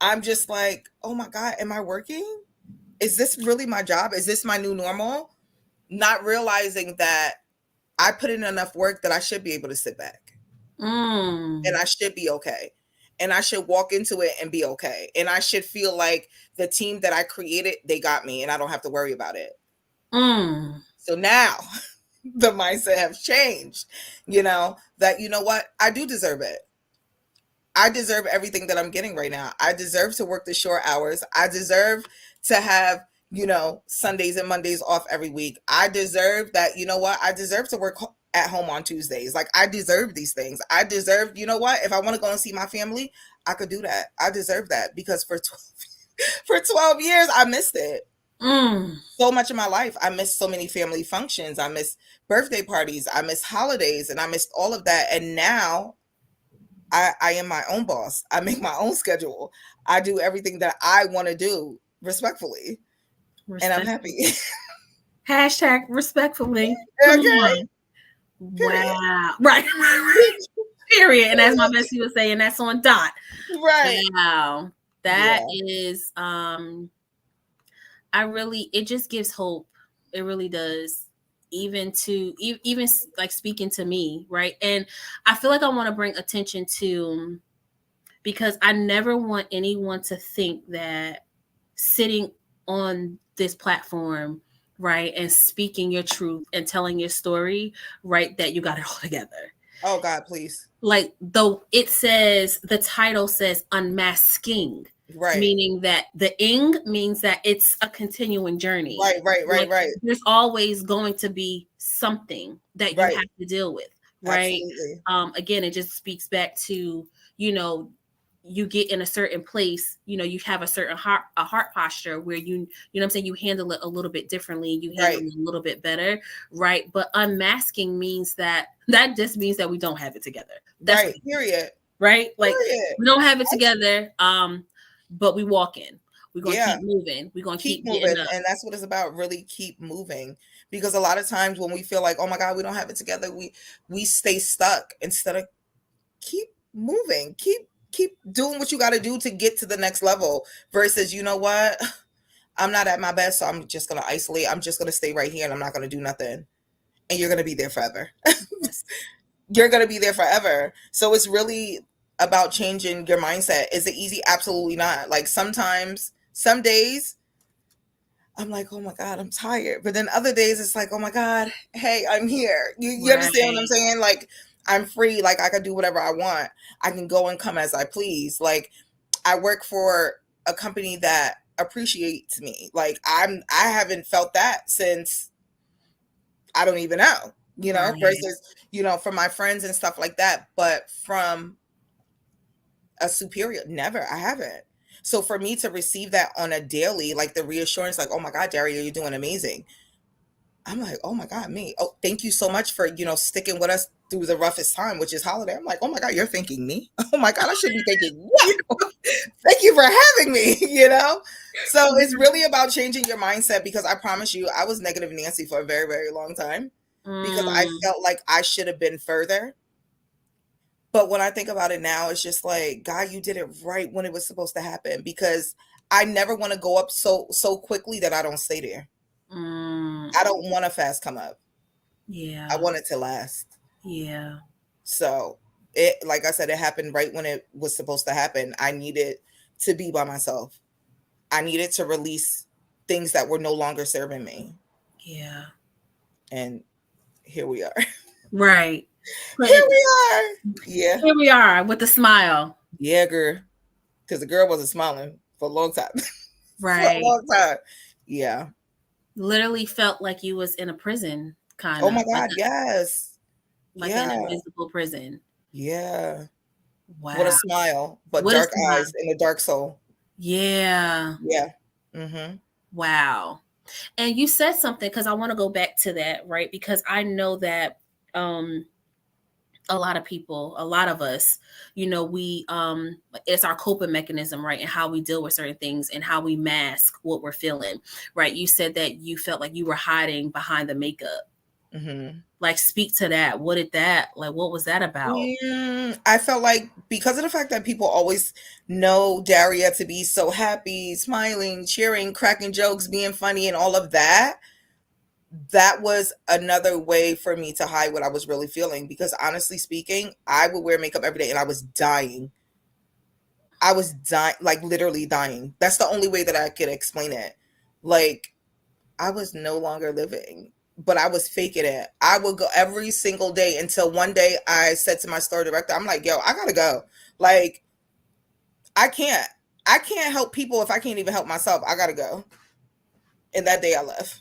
I'm just like, oh my God, am I working? Is this really my job? Is this my new normal? Not realizing that I put in enough work that I should be able to sit back and I should be okay. And I should walk into it and be okay. And I should feel like the team that I created, they got me and I don't have to worry about it. So now the mindset has changed, that, you know what? I do deserve it. I deserve everything that I'm getting right now. I deserve to work the short hours. I deserve to have, Sundays and Mondays off every week. I deserve that, I deserve to work at home on Tuesdays. Like, I deserve these things. I deserve, if I want to go and see my family, I could do that. I deserve that because for 12 years, I missed it. So much of my life. I missed so many family functions. I missed birthday parties. I missed holidays and I missed all of that. And now I am my own boss. I make my own schedule. I do everything that I want to do respectfully. And I'm happy. Hashtag respectfully. Okay. Wow. Right. Period. And as my bestie was saying, that's on dot. Right. Wow. That is it just gives hope. It really does. Even like speaking to me, right? And I feel like I want to bring attention to, because I never want anyone to think that sitting on this platform, right, and speaking your truth and telling your story, right, that you got it all together. Oh God, please. Like, though the title says unmasking. Right. Meaning that the ing means that it's a continuing journey. Right. There's always going to be something that you have to deal with. Right. Absolutely. Again, it just speaks back to, you get in a certain place, you have a certain heart posture where you know what I'm saying, you handle it a little bit differently, you handle it a little bit better. Right. But unmasking means that just means that we don't have it together. That's right. Period. Right. Like, we don't have it together. But we walk in. We're going to keep moving. We're going to keep moving. And that's what it's about. Really keep moving. Because a lot of times when we feel like, oh my God, we don't have it together, we stay stuck instead of keep moving. Keep doing what you got to do to get to the next level versus, you know what? I'm not at my best, so I'm just going to isolate. I'm just going to stay right here and I'm not going to do nothing. And you're going to be there forever. You're going to be there forever. So it's really about changing your mindset. Is it easy? Absolutely not. Like, sometimes, some days I'm like, oh my God, I'm tired. But then other days it's like, oh my God, hey, I'm here. You understand what I'm saying? Like, I'm free. Like, I can do whatever I want. I can go and come as I please. Like, I work for a company that appreciates me. Like, I haven't felt that since I don't even know, versus, from my friends and stuff like that. But from a superior, never. I haven't. So for me to receive that on a daily, like the reassurance, like, oh my God, Daria, you're doing amazing. I'm like, oh my God, me. Oh, thank you so much for, sticking with us through the roughest time, which is holiday. I'm like, oh my God, you're thanking me. Oh my God, I should be thanking you. Thank you for having me, So it's really about changing your mindset, because I promise you, I was negative Nancy for a very, very long time because I felt like I should have been further. But when I think about it now, it's just like, God, you did it right when it was supposed to happen, because I never want to go up so quickly that I don't stay there. I don't want a fast come up. Yeah. I want it to last. Yeah. So it, like I said, it happened right when it was supposed to happen. I needed to be by myself. I needed to release things that were no longer serving me. Yeah. And here we are. Right. Here we are. Yeah. Here we are with a smile. Yeah, girl. Because the girl wasn't smiling for a long time. Right. For a long time. Yeah. Literally felt like you was in a prison, kind Oh of. my God, yes. Like an invisible prison. Yeah. Wow. What a smile. But What dark eyes and a dark soul. Yeah. Yeah. Mm-hmm. Wow. And you said something, because I want to go back to that, right? Because I know that a lot of people, a lot of us, we it's our coping mechanism, right? And how we deal with certain things and how we mask what we're feeling, right? You said that you felt like you were hiding behind the makeup. Mm-hmm. Like, speak to that. What was that about? I felt like, because of the fact that people always know Daria to be so happy, smiling, cheering, cracking jokes, being funny, and all of that, that was another way for me to hide what I was really feeling. Because honestly speaking, I would wear makeup every day and I was dying. I was dying, like literally dying. That's the only way that I could explain it. Like, I was no longer living, but I was faking it. I would go every single day until one day I said to my store director, I'm like, yo, I gotta go. Like, I can't help people if I can't even help myself. I gotta go. And that day I left.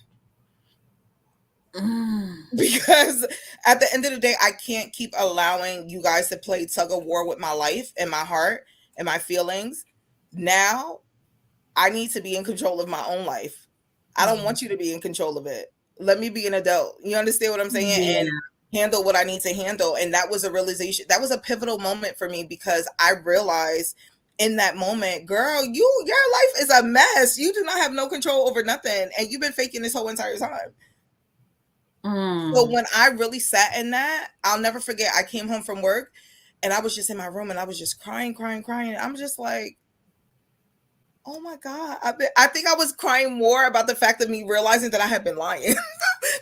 Because at the end of the day, I can't keep allowing you guys to play tug of war with my life and my heart and my feelings. Now I need to be in control of my own life. I don't want you to be in control of it. Let me be an adult. You understand what I'm saying? Yeah. And handle what I need to handle. And that was a realization. That was a pivotal moment for me, because I realized in that moment, girl, your life is a mess. You do not have no control over nothing. And you've been faking this whole entire time. So when I really sat in that, I'll never forget, I came home from work and I was just in my room and I was just crying. I'm just like, oh my God. I think I was crying more about the fact of me realizing that I had been lying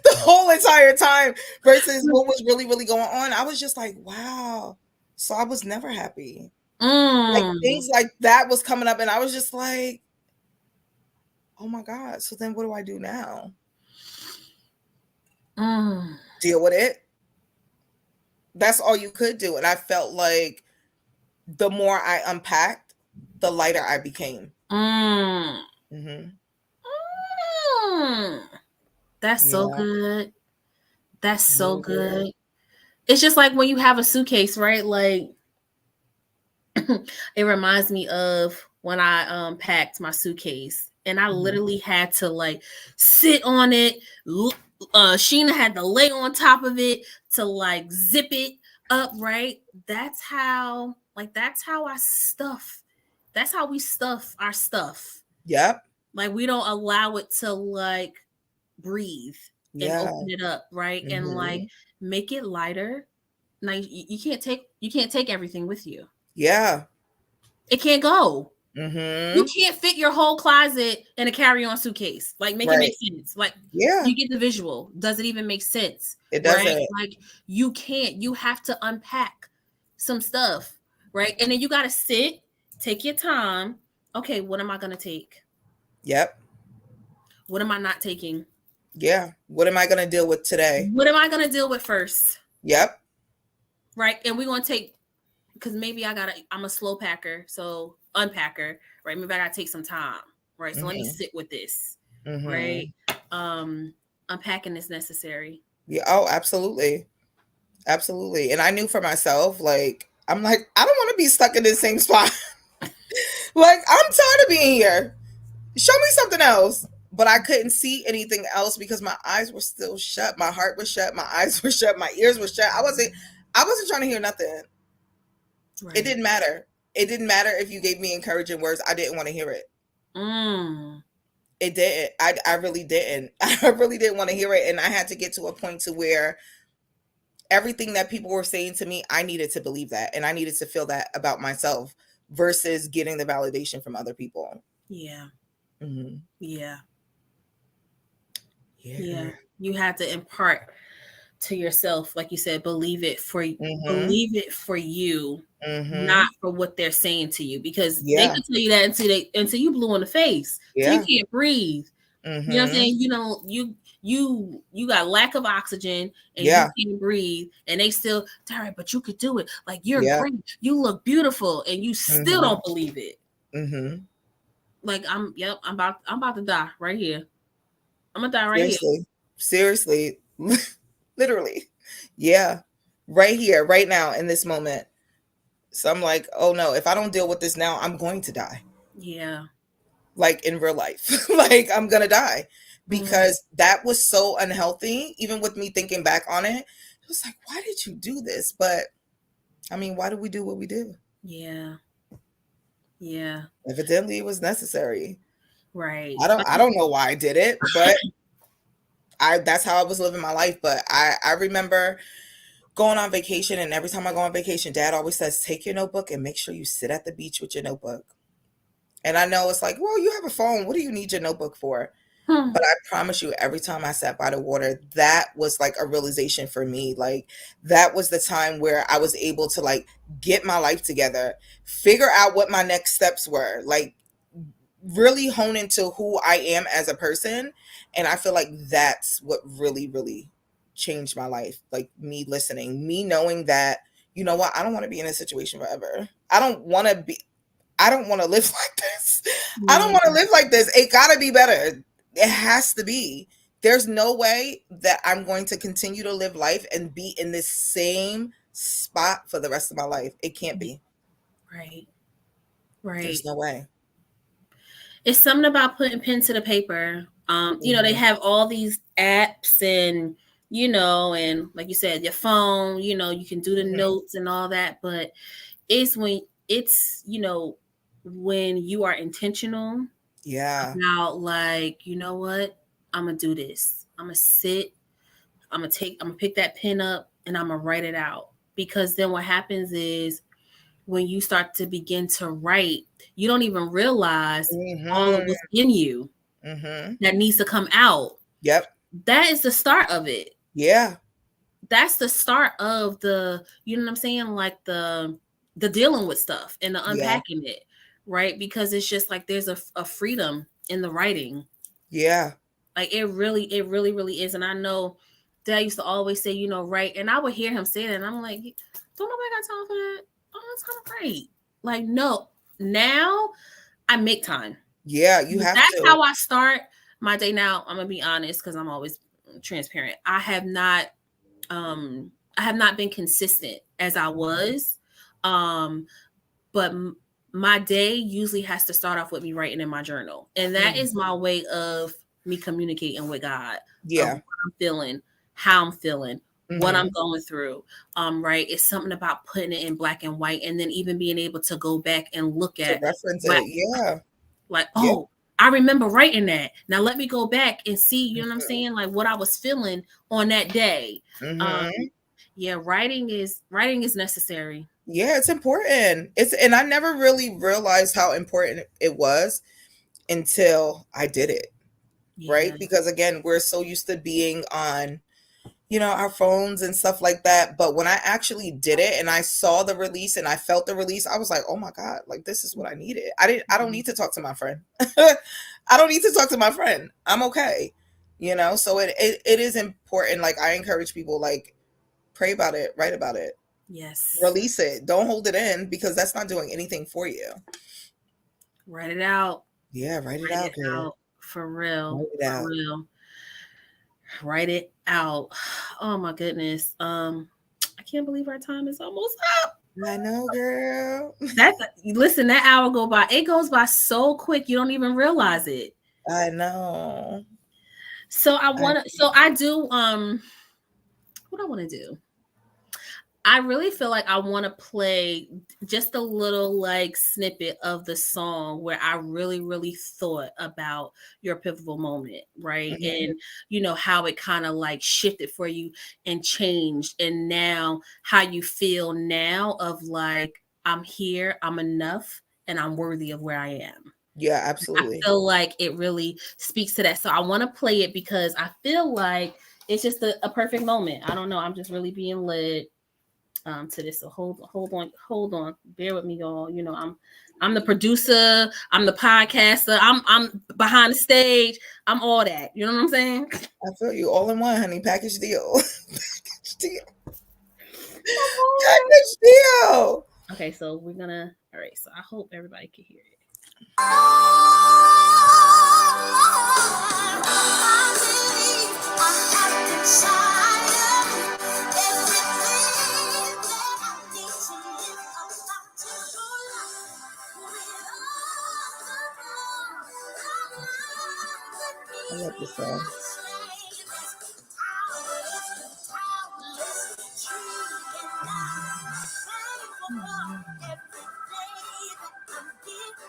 the whole entire time versus what was really, really going on. I was just like, wow. So I was never happy. Like, things like that was coming up and I was just like, oh my God. So then what do I do now? Deal with it. That's all you could do. And I felt like the more I unpacked, the lighter I became. That's so good. That's so good. It's just like when you have a suitcase, right? Like, it reminds me of when I packed my suitcase and I literally had to like sit on it. Sheena had to lay on top of it to like zip it up, right? That's how I stuff. That's how we stuff our stuff. Yep. Like, we don't allow it to like breathe and open it up, right? And like make it lighter. Like, you can't take everything with you. Yeah. It can't go. You can't fit your whole closet in a carry-on suitcase. Like, make it make sense. Like, you get the visual. Does it even make sense? It doesn't. Right? Like, you can't. You have to unpack some stuff, right? And then you got to sit, take your time. Okay, what am I going to take? Yep. What am I not taking? Yeah. What am I going to deal with today? What am I going to deal with first? Yep. Right? And we're going to take, because maybe I'm a slow packer, so unpacker, right? Maybe I gotta take some time, right? So let me sit with this, right? Unpacking is necessary. Yeah. Oh, absolutely. Absolutely. And I knew for myself, like, I'm like, I don't want to be stuck in this same spot. Like, I'm tired of being here. Show me something else. but I couldn't see anything else because my eyes were still shut. My heart was shut. My eyes were shut. My ears were shut. I wasn't trying to hear nothing. Right. It didn't matter. It didn't matter if you gave me encouraging words. I didn't want to hear it. It didn't. I really didn't. I really didn't want to hear it. And I had to get to a point to where everything that people were saying to me, I needed to believe that. And I needed to feel that about myself versus getting the validation from other people. Yeah. Mm-hmm. Yeah. You had to impart to yourself, like you said, believe it for you, not for what they're saying to you, because they can tell you that until you blue in the face. So you can't breathe. You know what I'm saying? You know, you got lack of oxygen and you can't breathe, and they still, Daria, but you could do it. Like, you're great. You look beautiful, and you still don't believe it. Like, I'm about to die right here. I'm gonna die right here. Seriously. Literally. Yeah. Right here, right now, in this moment. So I'm like, oh no, if I don't deal with this now, I'm going to die. Yeah. Like, in real life. Like, I'm gonna die. Because that was so unhealthy. Even with me thinking back on it, it was like, why did you do this? But I mean, why do we do what we do? Yeah. Yeah. Evidently it was necessary. Right. I don't know why I did it, but that's how I was living my life. But I remember going on vacation, and every time I go on vacation, Dad always says, take your notebook and make sure you sit at the beach with your notebook. And I know it's like, well, you have a phone. What do you need your notebook for? But I promise you, every time I sat by the water, that was like a realization for me. Like, that was the time where I was able to like get my life together, figure out what my next steps were, like really hone into who I am as a person. And I feel like that's what really, really changed my life. Like, me listening, me knowing that, you know what, I don't want to be in a situation forever. I don't want to live like this. I don't want to live like this. It gotta be better. It has to be. There's no way that I'm going to continue to live life and be in this same spot for the rest of my life. It can't be. Right. There's no way. It's something about putting pen to the paper. You know, they have all these apps and, you know, and like you said, your phone, you know, you can do the notes and all that, but it's when you are intentional about, like, you know what, I'm gonna do this. I'm gonna sit, I'm gonna pick that pen up and I'm gonna write it out. Because then what happens is, when you start to begin to write, you don't even realize all of what's in you that needs to come out. Yep. That is the start of it. Yeah. That's the start of the, you know what I'm saying? Like the dealing with stuff and the unpacking it, right? Because it's just like, there's a freedom in the writing. Yeah. Like, it really is. And I know Dad used to always say, you know, write. And I would hear him say that, and I'm like, don't nobody got time for that? Oh, that's kind of great. Like, no, now I make time. Yeah, you have That's how I start my day. Now, I'm gonna be honest, because I'm always transparent. I have not been consistent as I was. But my day usually has to start off with me writing in my journal. And that is my way of me communicating with God. Yeah. What I'm feeling, how I'm feeling, what I'm going through. Right. It's something about putting it in black and white, and then even being able to go back and look at reference it. Yeah. Like, I remember writing that. Now let me go back and see, you know what I'm saying? Like, what I was feeling on that day. Writing is necessary. Yeah, it's important. And I never really realized how important it was until I did it. Right? Because again, we're so used to being on, you know, our phones and stuff like that. But when I actually did it and I saw the release and I felt the release, I was like, oh my God, like, this is what I needed. I don't need to talk to my friend. I don't need to talk to my friend. I'm okay. You know, so it is important. Like, I encourage people, like, pray about it, write about it. Yes. Release it. Don't hold it in, because that's not doing anything for you. Write it out. Yeah, write it out, girl. For real. Write it out. For real. Write it out. Oh my goodness. I can't believe our time is almost up. I know, girl. Listen, that hour go by. It goes by so quick, you don't even realize it. I know. So I do, what I want to do. I really feel like I want to play just a little like snippet of the song where I really, really thought about your pivotal moment, right? Mm-hmm. And how it kind of like shifted for you and changed. And now how you feel now of like, I'm here, I'm enough, and I'm worthy of where I am. Yeah, I absolutely. feel like it really speaks to that. So I want to play it because I feel like it's just a perfect moment. I don't know. I'm just really being led to this. So hold on. Bear with me, y'all. I'm the producer, I'm the podcaster, I'm behind the stage, I'm all that. You know what I'm saying? I feel you. All in one, honey. Package deal. Package deal. Package deal. Okay, so we're gonna all right, so I hope everybody can hear it. I love this song.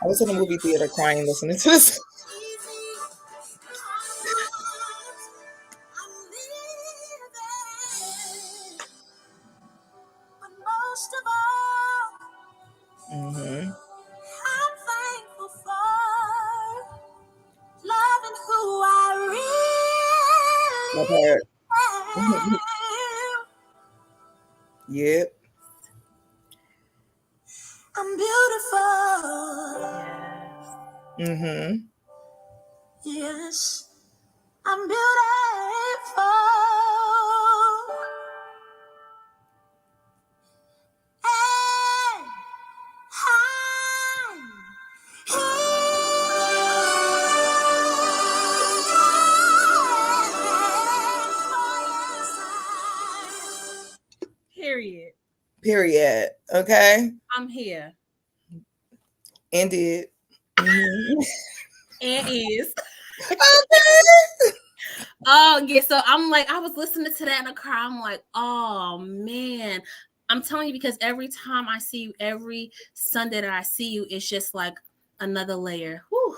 I was in the movie theater crying listening to this. Mm-hmm. I'm thankful for loving who I really am. Yep. I'm beautiful. Yes. Mm-hmm. Yes. I'm beautiful. And Period. Period. Okay. I'm here. And did. Mm-hmm. And is. Okay. Oh yeah, so I'm like, I was listening to that in the car. I'm like, oh man. I'm telling you, because every time I see you, every Sunday that I see you, it's just like another layer. Whew,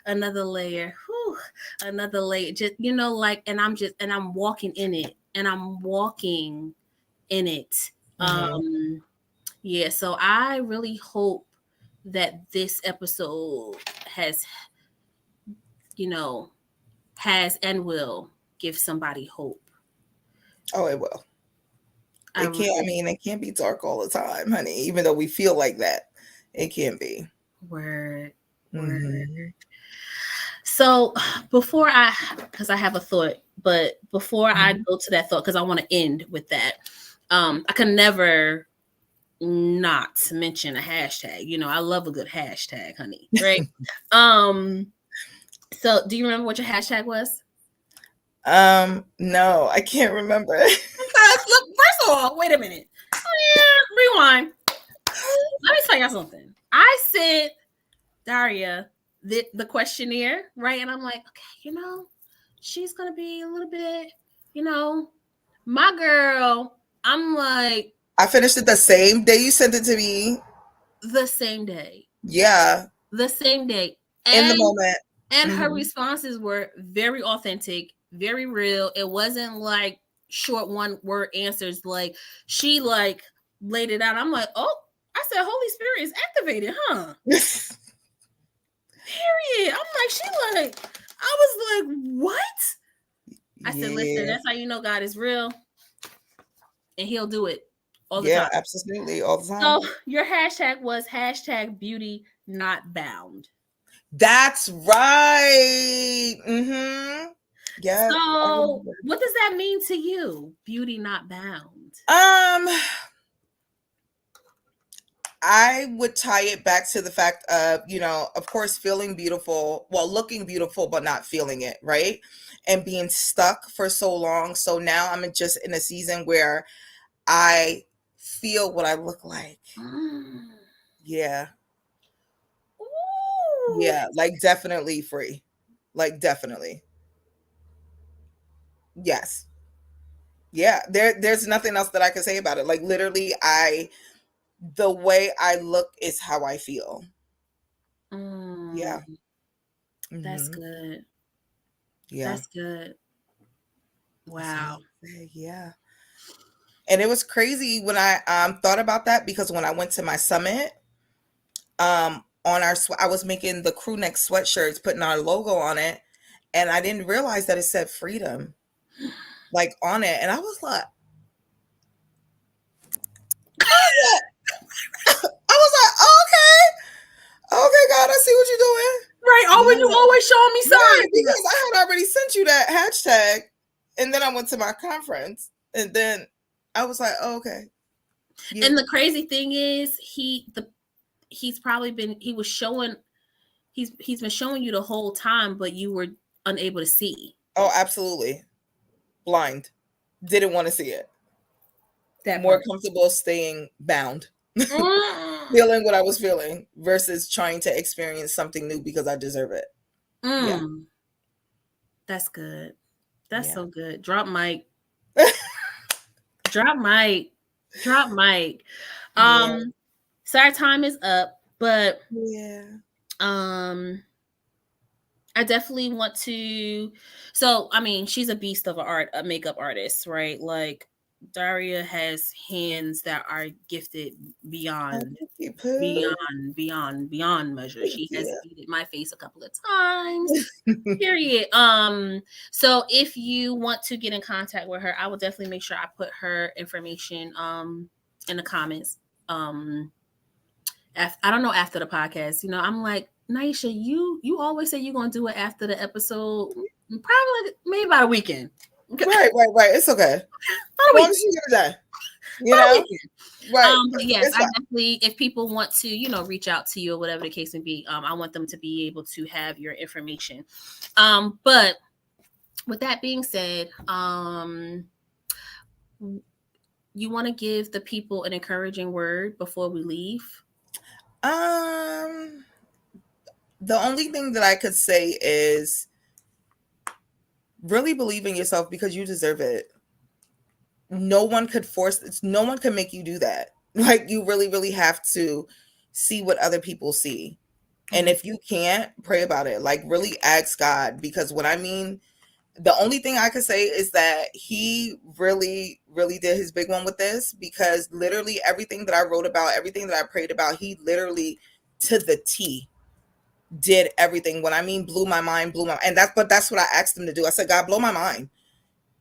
another layer. Whew, another layer. Just like, and I'm walking in it. And I'm walking in it. Mm-hmm. Yeah, so I really hope that this episode has and will give somebody hope. Oh, it will. It can't be dark all the time, honey. Even though we feel like that, it can't be. Word. Mm-hmm. So because I have a thought, but before I go to that thought, because I want to end with that, I can never not mention a hashtag. I love a good hashtag, honey. Right? So do you remember what your hashtag was? No, I can't remember. Look, first of all, wait a minute. Rewind. Let me tell you something. I said, Daria, the questionnaire, right? And I'm like, okay, she's gonna be a little bit, my girl. I'm like, I finished it the same day you sent it to me. The same day. Yeah. The same day. In the moment. And her responses were very authentic, very real. It wasn't like short one-word answers. Like she laid it out. I'm like, oh, I said Holy Spirit is activated, huh? Period. I'm like, I was like, what? I said, listen, that's how you know God is real. And he'll do it all the time. Yeah, absolutely. All the time. So your hashtag was #beauty not bound. That's right. Mm-hmm. Yeah. So what does that mean to you? Beauty not bound. I would tie it back to the fact of, of course, feeling beautiful, looking beautiful, but not feeling it, right? And being stuck for so long. So now I'm just in a season where I feel what I look like. Yeah. Ooh. Yeah, like definitely free. Like, definitely. Yes. Yeah. There's nothing else that I can say about it. Like, literally, the way I look is how I feel. Yeah. That's Hmm. good. Yeah. That's good. That's all Wow. I'll say. Yeah. And it was crazy when I thought about that, because when I went to my summit, on I was making the crew neck sweatshirts, putting our logo on it, and I didn't realize that it said freedom like on it, and I was like, oh, okay, God, I see what you're doing. Right. Always, you Yeah. always showing me Right, signs. because I had already sent you that hashtag, and then I went to my conference, and then I was like, oh, okay. Yeah. And the crazy thing is, he's been showing you the whole time, but you were unable to see. Oh, absolutely. Blind. Didn't want to see it. That More part. comfortable staying bound. Feeling what I was feeling versus trying to experience something new because I deserve it. Yeah. That's good. That's Yeah. so good. Drop mic. Drop mic. Drop mic. Yeah. So our time is up, but Yeah. I definitely want to. So, I mean, she's a beast of a makeup artist, right? Like, Daria has hands that are gifted beyond Thank you, Pooh. beyond measure. Thank She has you. beaten my face a couple of times. Period. So if you want to get in contact with her, I will definitely make sure I put her information in the comments. I don't know, after the podcast. I'm like, Naisha, you always say you're gonna do it after the episode, probably maybe about a weekend. Okay. Right. It's okay. As long as you get it done. You know? Right. But yes, It's I fine. definitely, if people want to, reach out to you or whatever the case may be, I want them to be able to have your information. But with that being said, you want to give the people an encouraging word before we leave? The only thing that I could say is really believe in yourself, because you deserve it. No one could no one can make you do that. Like, you really, really have to see what other people see. And if you can't, pray about it. Like, really ask God, because the only thing I could say is that he really, really did his big one with this, because literally everything that I wrote about, everything that I prayed about, he literally to the T did everything. When I mean blew my mind, and that's what I asked him to do. I said, God, blow my mind.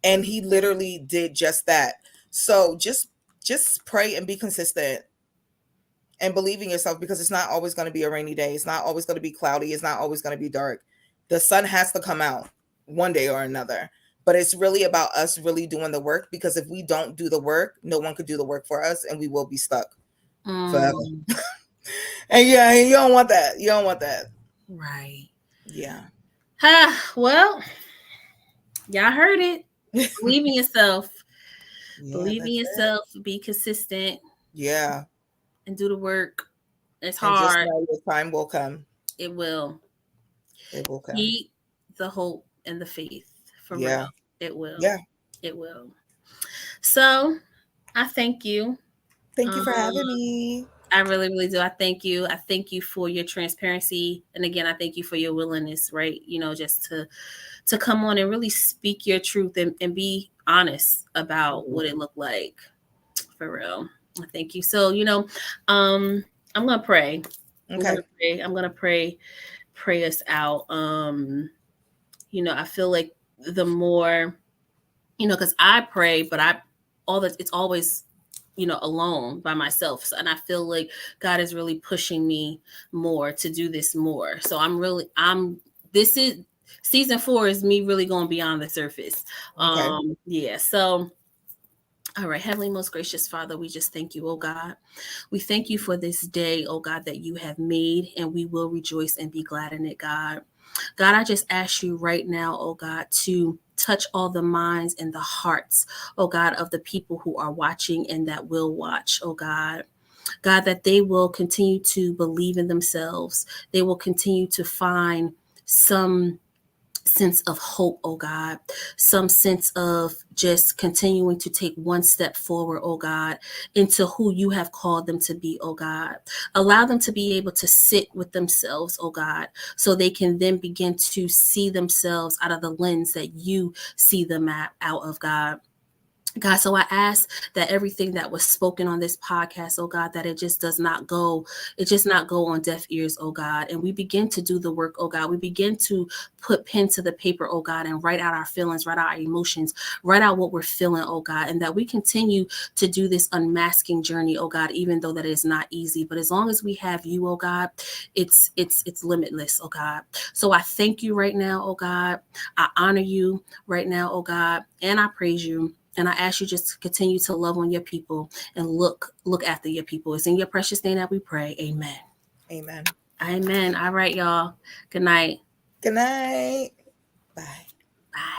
And he literally did just that. So just pray and be consistent and believe in yourself, because it's not always going to be a rainy day. It's not always going to be cloudy. It's not always going to be dark. The sun has to come out one day or another. But it's really about us really doing the work, because if we don't do the work, no one could do the work for us, and we will be stuck forever. And yeah, you don't want that. You don't want that. Right. Yeah. Well, y'all heard it. Believe in yourself. Yeah, Believe in yourself. Be consistent. Yeah. And do the work. It's And just hard. know your time will come. It will. It will come. Keep the hope and the faith. For real. It will. Yeah. It will. So I thank you. Thank you for having me. I really, really do. I thank you. I thank you for your transparency. And again, I thank you for your willingness, right? Just to come on and really speak your truth and be honest about what it looked like. For real. Thank you. So, I'm going to pray. Okay. I'm going to pray us out. I feel like the more, because I pray, but it's always, alone by myself. And I feel like God is really pushing me more to do this more. So this is season 4 is me really going beyond the surface. Okay. Yeah. So, all right, Heavenly, most gracious Father, we just thank you, oh God. We thank you for this day, oh God, that you have made, and we will rejoice and be glad in it, God. God, I just ask you right now, oh God, to touch all the minds and the hearts, oh God, of the people who are watching and that will watch, oh God. God, that they will continue to believe in themselves. They will continue to find some sense of hope, oh God, some sense of just continuing to take one step forward, oh God, into who you have called them to be, oh God. Allow them to be able to sit with themselves, oh God, so they can then begin to see themselves out of the lens that you see them out of, God. God, so I ask that everything that was spoken on this podcast, oh God, that it just not go on deaf ears, oh God. And we begin to do the work, oh God. We begin to put pen to the paper, oh God, and write out our feelings, write out our emotions, write out what we're feeling, oh God. And that we continue to do this unmasking journey, oh God, even though that is not easy. But as long as we have you, oh God, it's limitless, oh God. So I thank you right now, oh God. I honor you right now, oh God, and I praise you. And I ask you just to continue to love on your people and look after your people. It's in your precious name that we pray. Amen. Amen. Amen. All right, y'all. Good night. Good night. Bye.